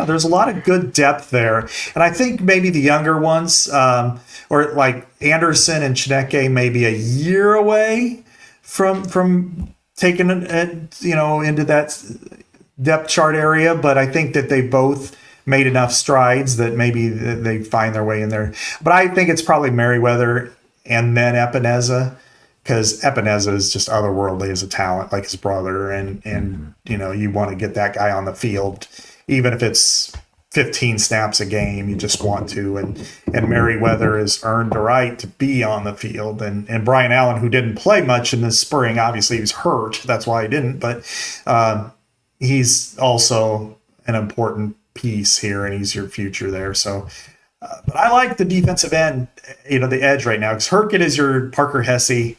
there's a lot of good depth there. And I think maybe the younger ones, or like Anderson and Chineke, maybe a year away from taking it, into that depth chart area. But I think that they both made enough strides that maybe they find their way in there. But I think it's probably Merriweather and then Epinesa, because Epinesa is just otherworldly as a talent, like his brother. And you want to get that guy on the field, even if it's 15 snaps a game, you just want to. And Merriweather has earned the right to be on the field. And Brian Allen, who didn't play much in the spring, obviously he was hurt. That's why he didn't. But he's also an important piece here, and he's your future there. So, but I like the defensive end, the edge right now, because Hurkett is your Parker Hesse,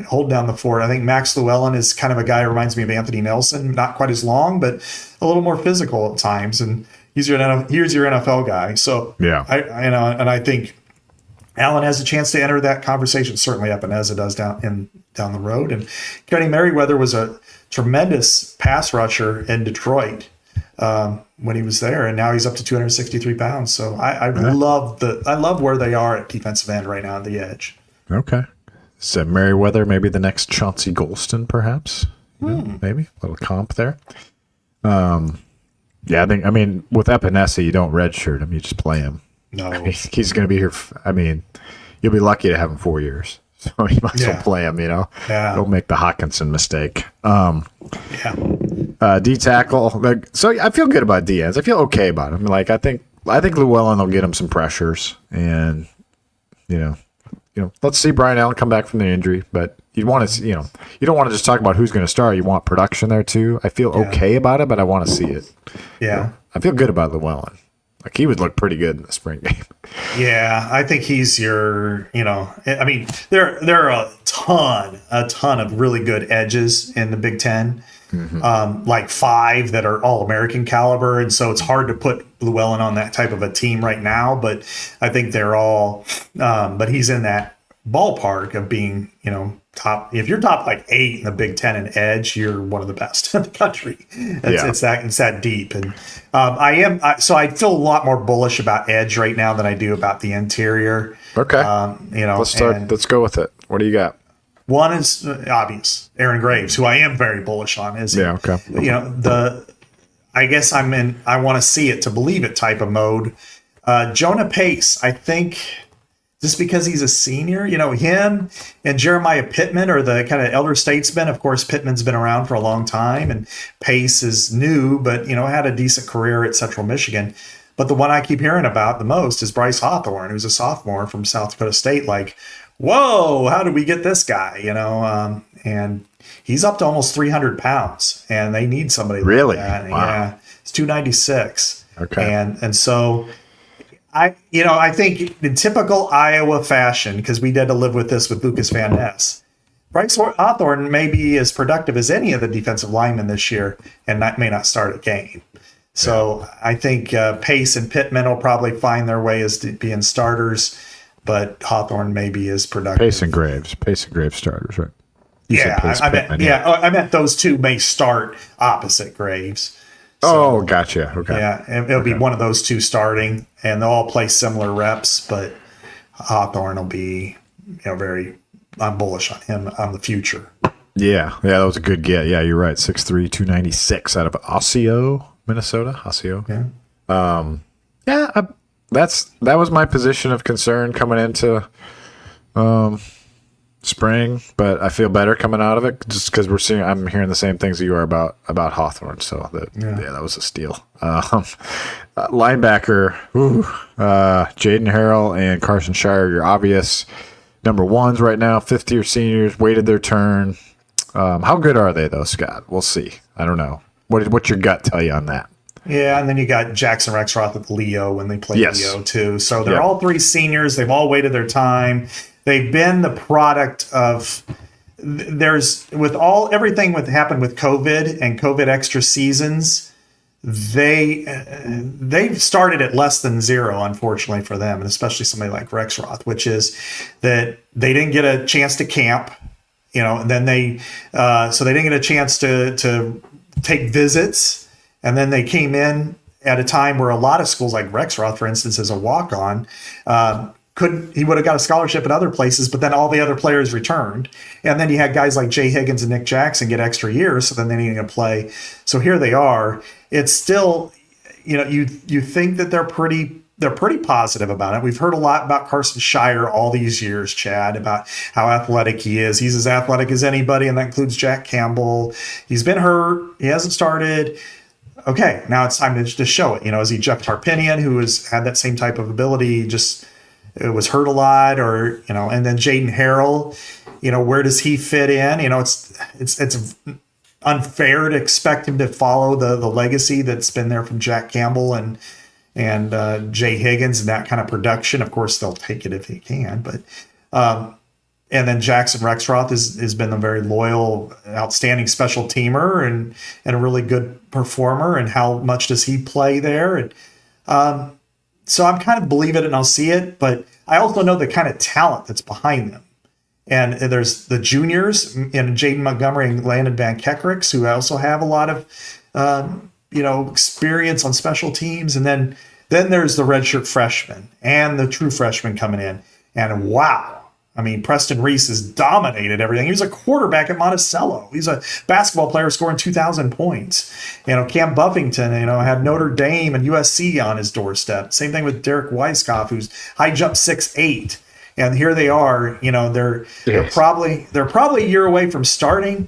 hold down the fort. I think Max Llewellyn is kind of a guy who reminds me of Anthony Nelson, not quite as long, but a little more physical at times. And here's your NFL guy. So and I think Allen has a chance to enter that conversation. Certainly Epinesa does down down the road. And Kenny Merriweather was a tremendous pass rusher in Detroit when he was there, and now he's up to 263 pounds. So I love where they are at defensive end right now on the edge. Okay. So Merriweather, maybe the next Chauncey Golston, perhaps. Maybe a little comp there. Yeah, I mean, with Epinesa, you don't redshirt him; you just play him. No, I mean, he's going to be here. You'll be lucky to have him 4 years, so you might as well play him. Yeah. Don't make the Hawkinson mistake. Yeah. D tackle. So I feel good about D ends. I feel okay about him. Like I think Llewellyn will get him some pressures, and let's see Brian Allen come back from the injury. But you want to, you don't want to just talk about who's going to start. You want production there too. I feel okay about it, but I want to see it. Yeah, I feel good about Llewellyn. Like he would look pretty good in the spring game. Yeah, I think he's your. I mean, there are a ton of really good edges in the Big Ten. Like 5 that are all American caliber. And so it's hard to put Llewellyn on that type of a team right now, but I think they're all, but he's in that ballpark of being, top. If you're top like 8 in the Big Ten and edge, you're one of the best in the country. It's that deep. And so I feel a lot more bullish about edge right now than I do about the interior. Okay. Let's go with it. What do you got? One is obvious, Aaron Graves, who I am very bullish on. Okay. I guess I want to see it to believe it type of mode. Jonah Pace, I think just because he's a senior, him and Jeremiah Pittman are the kind of elder statesmen. Of course, Pittman's been around for a long time and Pace is new, but, had a decent career at Central Michigan. But the one I keep hearing about the most is Bryce Hawthorne, who's a sophomore from South Dakota State. Like, whoa, how did we get this guy? And he's up to almost 300 pounds, and they need somebody really like that. Wow. Yeah, it's 296. Okay, and so I think in typical Iowa fashion, because we had to live with this with Lucas Van Ness, Bryce Hawthorne may be as productive as any of the defensive linemen this year, and may not start a game. So I think Pace and Pittman will probably find their way as being starters. But Hawthorne maybe is productive. Pace and Graves starters, right? I meant those two may start opposite Graves. So, gotcha. Okay. Yeah, and it'll be one of those two starting, and they'll all play similar reps. But Hawthorne will be, I'm bullish on him on the future. Yeah, that was a good get. Yeah, you're right. 6'3", 296 out of Osseo, Minnesota. Osseo. Yeah. That was my position of concern coming into spring, but I feel better coming out of it just because I'm hearing the same things that you are about Hawthorne. So that was a steal. Linebacker, Jaden Harrell and Carson Shire, your obvious number ones right now. 5th-year seniors waited their turn. How good are they though, Scott? We'll see. I don't know. What's your gut tell you on that? Yeah, and then you got Jackson Rexroth with Leo when they play Leo too. So they're all 3 seniors. They've all waited their time. They've been the product of everything with happened with COVID and COVID extra seasons. They've started at less than 0, unfortunately for them, and especially somebody like Rexroth, which is that they didn't get a chance to camp, and then they didn't get a chance to take visits. And then they came in at a time where a lot of schools, like Rexroth, for instance, as a walk-on, he would have got a scholarship at other places, but then all the other players returned. And then you had guys like Jay Higgins and Nick Jackson get extra years, so then they needed to play. So here they are. It's still, you think that they're pretty positive about it. We've heard a lot about Carson Shire all these years, Chad, about how athletic he is. He's as athletic as anybody, and that includes Jack Campbell. He's been hurt. He hasn't started. Okay, now it's time to just show it. Is he Jeff Tarpinian, who has had that same type of ability, just was hurt a lot, or and then Jaden Harrell, where does he fit in? It's unfair to expect him to follow the legacy that's been there from Jack Campbell and Jay Higgins and that kind of production. Of course, they'll take it if he can, but and then Jackson Rexroth has been a very loyal, outstanding special teamer and a really good performer. And how much does he play there? And so I'm kind of believe it and I'll see it, but I also know the kind of talent that's behind them. And there's the juniors in Jaden Montgomery and Landon Van Kekerix, who also have a lot of, experience on special teams. And then there's the redshirt freshmen and the true freshmen coming in. And wow. I mean, Preston Reese has dominated everything. He was a quarterback at Monticello. He's a basketball player scoring 2,000 points. Cam Buffington, had Notre Dame and USC on his doorstep. Same thing with Derek Weiskopf, who's high jump 6'8". And here they are. They're probably a year away from starting,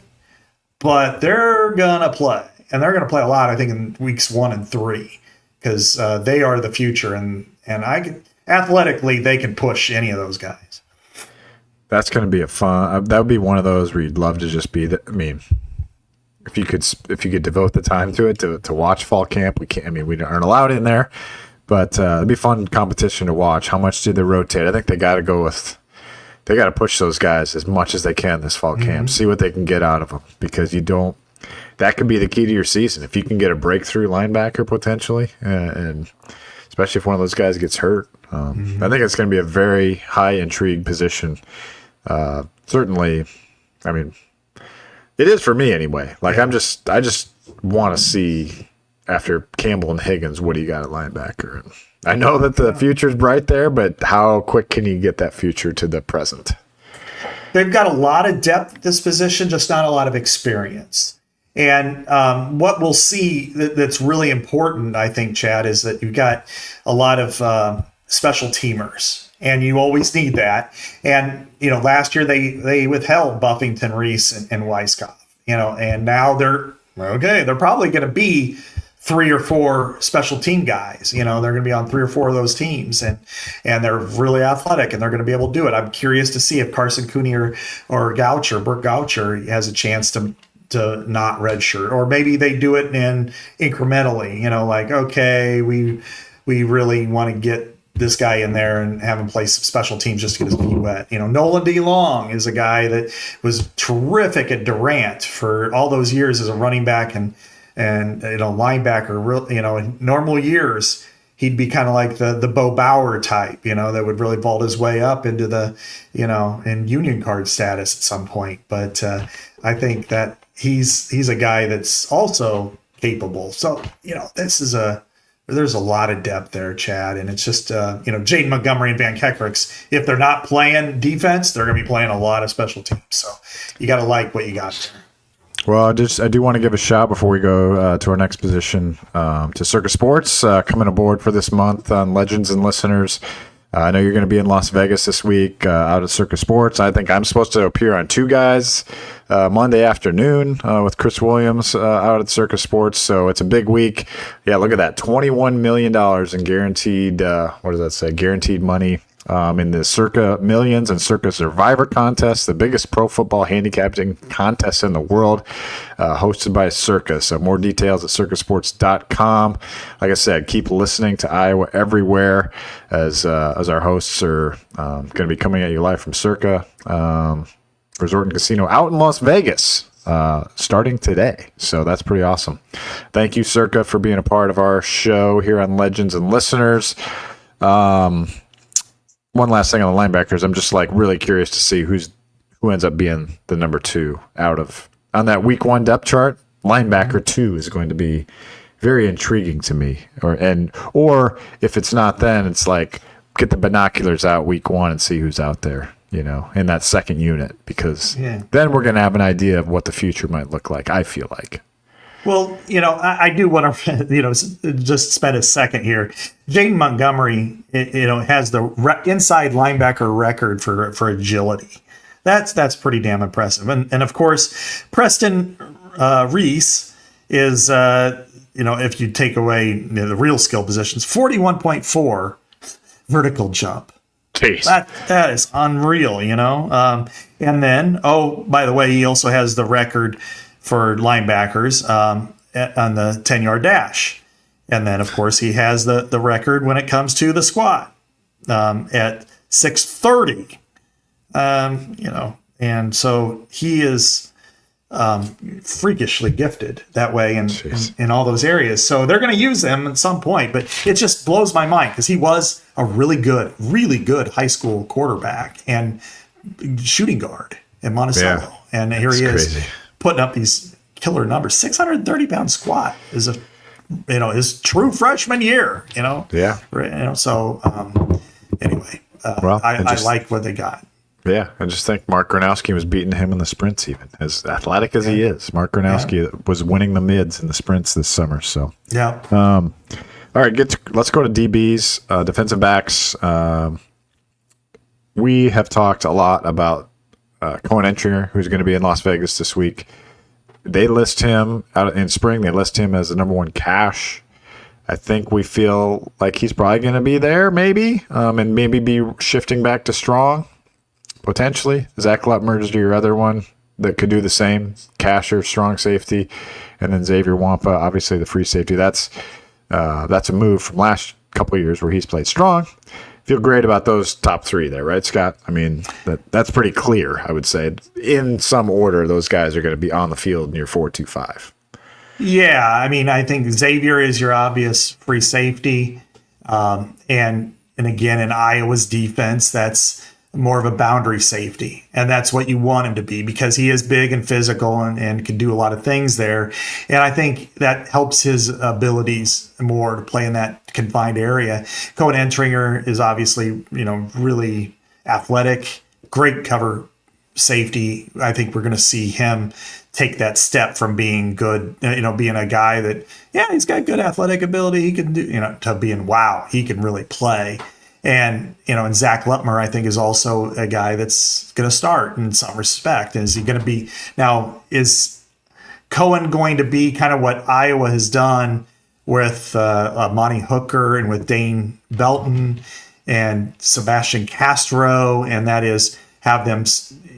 but they're gonna play, and they're gonna play a lot. I think in weeks 1 and 3, because they are the future, and athletically they can push any of those guys. That's going to be a fun. That would be one of those where you'd love to just be. If you could devote the time to it to watch fall camp, we can't. We aren't allowed in there, but it'd be fun competition to watch. How much do they rotate? I think they got to go with. They got to push those guys as much as they can this fall camp. See what they can get out of them, because you don't. That could be the key to your season if you can get a breakthrough linebacker potentially, and especially if one of those guys gets hurt. I think it's going to be a very high intrigue position. Certainly, it is for me anyway. Like I just want to see after Campbell and Higgins, what do you got at linebacker? And I know that the future's bright there, but how quick can you get that future to the present? They've got a lot of depth at this position, just not a lot of experience. And what we'll see that's really important, I think, Chad, is that you've got a lot of special teamers. And you always need that. And, last year they withheld Buffington, Reese, and Weiskopf, and now they're probably going to be 3 or 4 special team guys. They're going to be on 3 or 4 of those teams, and they're really athletic, and they're going to be able to do it. I'm curious to see if Carson Cooney or Burke Goucher has a chance to not redshirt, or maybe they do it in incrementally, we really want to get this guy in there and have him play some special teams just to get his feet wet. Nolan D. Long is a guy that was terrific at Durant for all those years as a running back and linebacker. In normal years, he'd be kind of like the Bo Bauer type, that would really vault his way up into the, in union card status at some point. But I think that he's a guy that's also capable. So, there's a lot of depth there, Chad, and it's just Jaden Montgomery and Van Kekerix. If they're not playing defense, they're going to be playing a lot of special teams. So you got to like what you got there. Well, I do want to give a shout before we go to our next position to Circa Sports coming aboard for this month on Legends and Listeners. I know you're going to be in Las Vegas this week out at Circa Sports. I think I'm supposed to appear on 2 Guys Monday afternoon with Chris Williams out at Circa Sports. So it's a big week. Yeah, look at that. $21 million in guaranteed, what does that say? Guaranteed money in the Circa Millions and Circa Survivor contest, the biggest pro football handicapping contest in the world, hosted by Circa. So more details at circasports.com. Like I said, keep listening to Iowa Everywhere as our hosts are going to be coming at you live from Circa Resort and Casino out in Las Vegas starting today. So that's pretty awesome. Thank you, Circa, for being a part of our show here on Legends and Listeners. One last thing on the linebackers. I'm just really curious to see who ends up being the number 2 on that week 1 depth chart. Linebacker 2 is going to be very intriguing to me. Or if it's not, then it's get the binoculars out week 1 and see who's out there, in that second unit, because then we're going to have an idea of what the future might look like. I feel like. Well, I do want to, just spend a second here. Jaden Montgomery, has the inside linebacker record for agility. That's pretty damn impressive. And of course, Preston Reese is, if you take away the real skill positions, 41.4 vertical jump. Jeez. That is unreal, and then, by the way, he also has the record for linebackers on the 10-yard dash. And then, of course, he has the record when it comes to the squat at 630. And so he is freakishly gifted that way in all those areas. So they're going to use them at some point, but it just blows my mind because he was a really good high school quarterback and shooting guard in Monticello. Yeah. And here he is crazy. putting up these killer numbers. 630-pound squat is his true freshman year, Yeah. So anyway, Well, I like what they got. Yeah, I just think Mark Gronowski was beating him in the sprints even. As athletic as he is, Mark Gronowski was winning the mids in the sprints this summer. So, Yeah. all right, let's go to DBs, defensive backs. We have talked a lot about Cohen Entringer, who's going to be in Las Vegas this week. They list him out in spring. They list him as the number one cash. I think we feel like he's probably going to be there, maybe, and maybe be shifting back to strong. Potentially. Zach Lutmer is your other one that could do the same. Casher, strong safety, and then Xavier Wampa, obviously the free safety. That's a move from last couple of years where he's played strong. Feel great about those top three there, right, Scott? I mean, that's pretty clear, I would say. In some order, those guys are going to be on the field in your 4-2-5. Yeah, I mean, I think Xavier is your obvious free safety. And again, in Iowa's defense, that's more of a boundary safety. And that's what you want him to be because he is big and physical and can do a lot of things there. And I think that helps his abilities more to play in that confined area. Cohen Entringer is obviously, really athletic, great cover safety. I think we're going to see him take that step from being good, being a guy that, he's got good athletic ability. He can do, to being, wow, he can really play. And, and Zach Lutmer, I think, is also a guy that's going to start in some respect. Is he going to be now? Is Cohen going to be kind of what Iowa has done with Monty Hooker and with Dane Belton and Sebastian Castro? And that is have them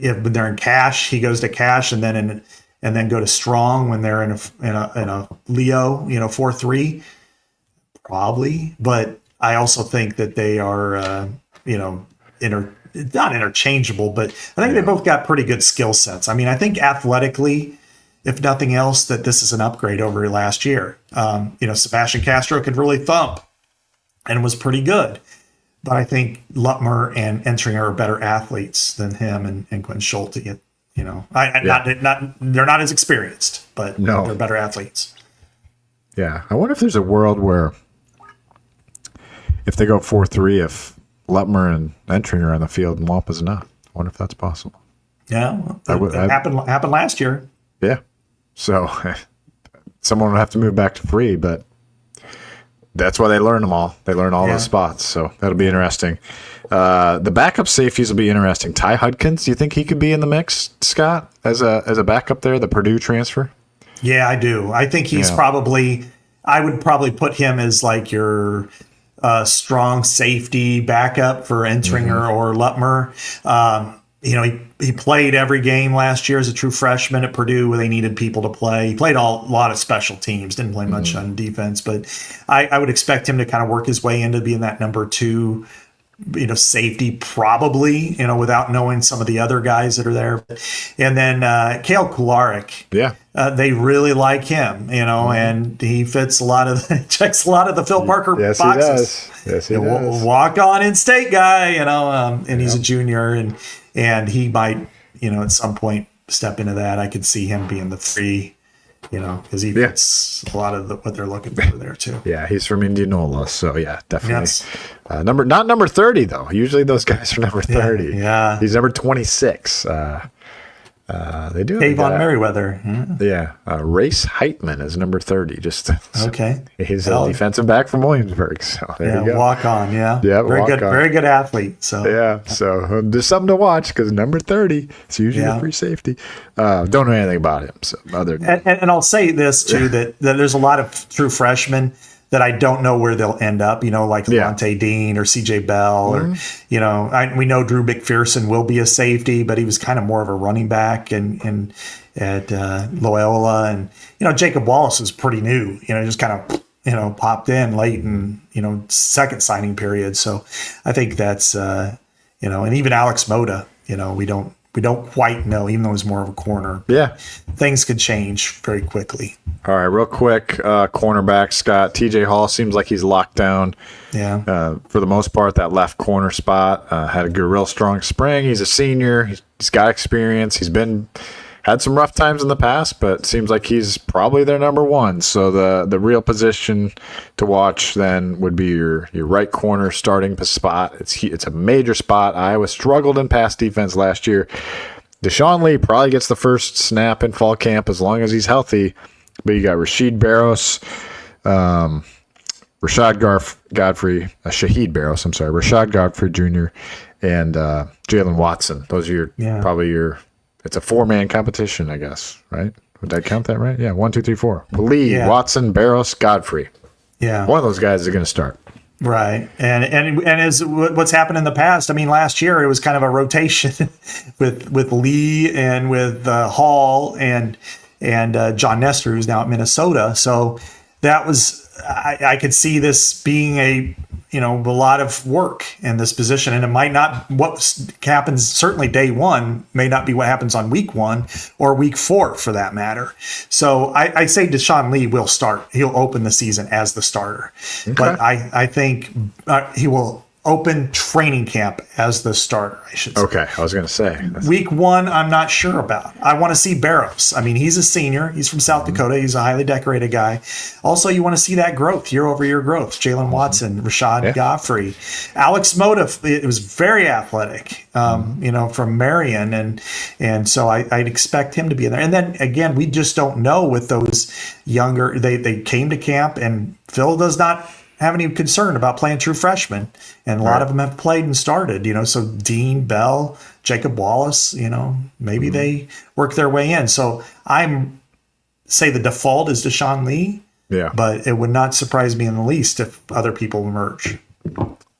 when they're in cash, he goes to cash, and then go to strong when they're in a Leo, 4-3, probably, but. I also think that they are, not interchangeable, but I think they both got pretty good skill sets. I mean, I think athletically, if nothing else, that this is an upgrade over last year. Sebastian Castro could really thump and was pretty good. But I think Lutmer and Entringer are better athletes than him and Quinn Schulte. They're not as experienced, but they're better athletes. Yeah. I wonder if there's a world where if they go 4-3, if Lutmer and Entringer are on the field and Wampa's not. I wonder if that's possible. Yeah, that happened last year. Yeah. So someone would have to move back to free, but that's why they learn them all. They learn all those spots. So that'll be interesting. The backup safeties will be interesting. Ty Hudkins, do you think he could be in the mix, Scott, as a backup there, the Purdue transfer? Yeah, I do. I think he's I would probably put him as like your strong safety backup for Entringer or Lutmer. He played every game last year as a true freshman at Purdue where they needed people to play. He played a lot of special teams, didn't play much on defense, but I would expect him to kind of work his way into being that number 2, safety probably, without knowing some of the other guys that are there. And then Kale Kularik. Yeah. They really like him, and he fits checks a lot of the Phil Parker boxes. He does. Yes, he does. Walk on in-state guy, and he's a junior, and he might, at some point step into that. I could see him being the free, because he fits a lot of what they're looking for there too. Yeah, he's from Indianola, so yeah, definitely. Yes. Not number 30 though. Usually those guys are number 30. Yeah. He's number 26. They do. Avon Merriweather. Yeah. Race Heitman is number 30. Okay. He's a defensive back from Williamsburg. So there you go. Walk on. Yeah. Yeah. Very good athlete. So yeah. So there's something to watch because number 30 is usually a free safety. Don't know anything about him. So and I'll say this too that there's a lot of true freshmen that I don't know where they'll end up, like Levante Dean or CJ Bell or, we know Drew McPherson will be a safety, but he was kind of more of a running back and at Loyola. And, Jacob Wallace was pretty new, just kind of, popped in late in, second signing period. So I think that's, and even Alex Moda, we don't We don't quite know, even though it was more of a corner. Yeah. Things could change very quickly. All right, real quick, cornerback Scott. TJ Hall seems like he's locked down. Yeah. For the most part, that left corner spot. Had a good, real strong spring. He's a senior. He's got experience. Had some rough times in the past, but it seems like he's probably their number one. So the real position to watch then would be your right corner starting spot. It's a major spot. Iowa struggled in pass defense last year. Deshaun Lee probably gets the first snap in fall camp as long as he's healthy. But you got Rashid Barros, Rashad Godfrey Jr., and Jalen Watson. Those are probably your. It's a 4-man competition, I guess, right? Would I count that right? Yeah, 1, 2, 3, 4. Lee, Watson, Barros, Godfrey. Yeah, one of those guys is going to start. Right, and as what's happened in the past. I mean, last year it was kind of a rotation with Lee and with Hall and John Nestor, who's now at Minnesota. So that was I could see this being a lot of work in this position, and it might not. What happens certainly day one may not be what happens on week 1 or week 4 for that matter. So I say Deshaun Lee will start. He'll open the season as the starter, but I think he will open training camp as the starter, I should say. Okay, I was going to say. Week 1, I'm not sure about. I want to see Barros. I mean, he's a senior. He's from South Dakota. He's a highly decorated guy. Also, you want to see that growth, year-over-year growth. Jalen Watson, Rashad Godfrey. Alex Motive, it was very athletic, from Marion. And so I'd expect him to be in there. And then, again, we just don't know with those younger. They came to camp, and Phil does not have any concern about playing true freshmen, and a lot of them have played and started. So Dean Bell, Jacob Wallace, maybe they work their way in. So I'm say the default is Deshaun Lee, but it would not surprise me in the least if other people emerge.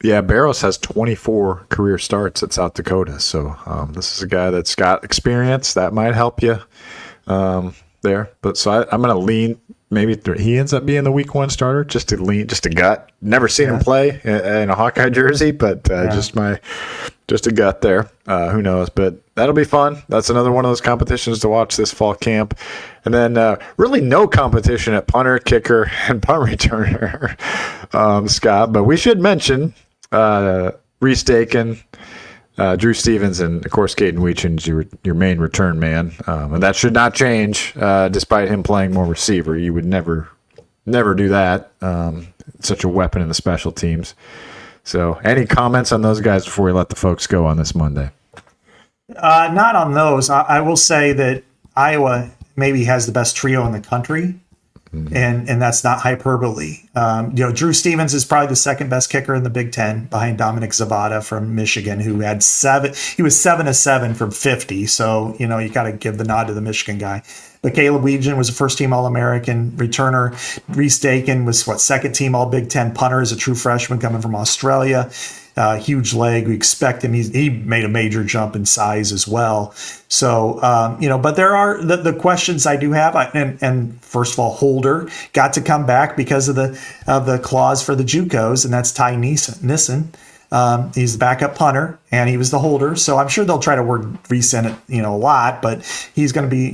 Yeah, Barros has 24 career starts at South Dakota, so this is a guy that's got experience that might help you there. But so I'm going to lean. Maybe he ends up being the week 1 starter, just a gut. Never seen him play in a Hawkeye jersey, but just a gut there. Who knows? But that'll be fun. That's another one of those competitions to watch this fall camp. And then really no competition at punter, kicker, and punt returner, Scott. But we should mention Reese Dakin, Drew Stevens, and of course Caden Weechen's your main return man, and that should not change despite him playing more receiver. You would never do that. Such a weapon in the special teams. So, any comments on those guys before we let the folks go on this Monday? Not on those. I will say that Iowa maybe has the best trio in the country. And that's not hyperbole. Drew Stevens is probably the second best kicker in the Big Ten behind Dominic Zabata from Michigan, who had 7. He was 7 of 7 from 50. So, you got to give the nod to the Michigan guy. But Caleb Weegan was a first-team All-American returner. Reese Dakin was, second-team All-Big Ten punter as a true freshman coming from Australia. Huge leg. We expect him. He made a major jump in size as well. So, but there are the questions I do have. And first of all, Holder got to come back because of the clause for the JUCOs, and that's Ty Nissen. He's the backup punter, and he was the holder. So I'm sure they'll try to work Reese in it, a lot, but he's going to be,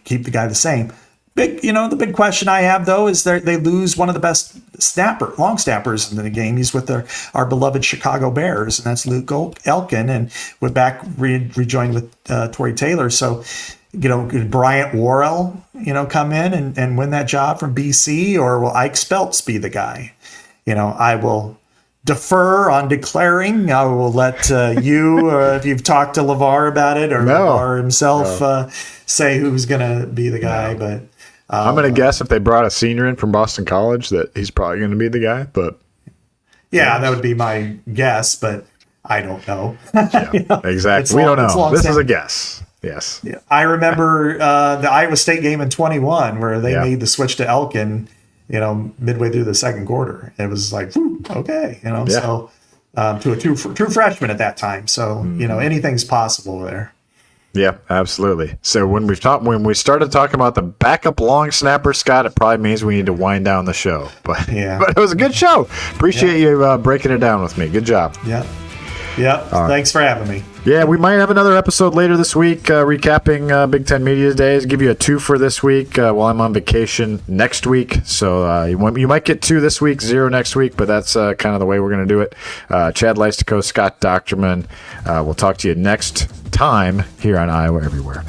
keep the guy the same. The big question I have, though, is they lose one of the best long snappers in the game. He's with our beloved Chicago Bears, and that's Luke Elkin, and we're back rejoined with Torrey Taylor. So, could Bryant Worrell, come in and win that job from BC, or will Ike Speltz be the guy? I will defer on declaring. I will let you, if you've talked to LeVar about it, or LeVar himself, say who's going to be the guy, but... I'm going to guess if they brought a senior in from Boston College that he's probably going to be the guy, but... Yeah, that would be my guess, but I don't know. Exactly. We don't know. This is a guess. Yes. Yeah. I remember the Iowa State game in 21 where they made the switch to Elkin, midway through the second quarter. It was like, okay, so to a true freshman at that time. So, anything's possible there. Yeah, absolutely. So when we started talking about the backup long snapper, Scott, it probably means we need to wind down the show. But it was a good show. Appreciate you breaking it down with me. Good job. Yeah. Thanks for having me. Yeah, we might have another episode later this week recapping Big Ten Media Days. Give you a 2 for this week while I'm on vacation next week. So you might get 2 this week, 0 next week, but that's kind of the way we're going to do it. Chad Leistikow, Scott Dochterman. We'll talk to you next time here on Iowa Everywhere.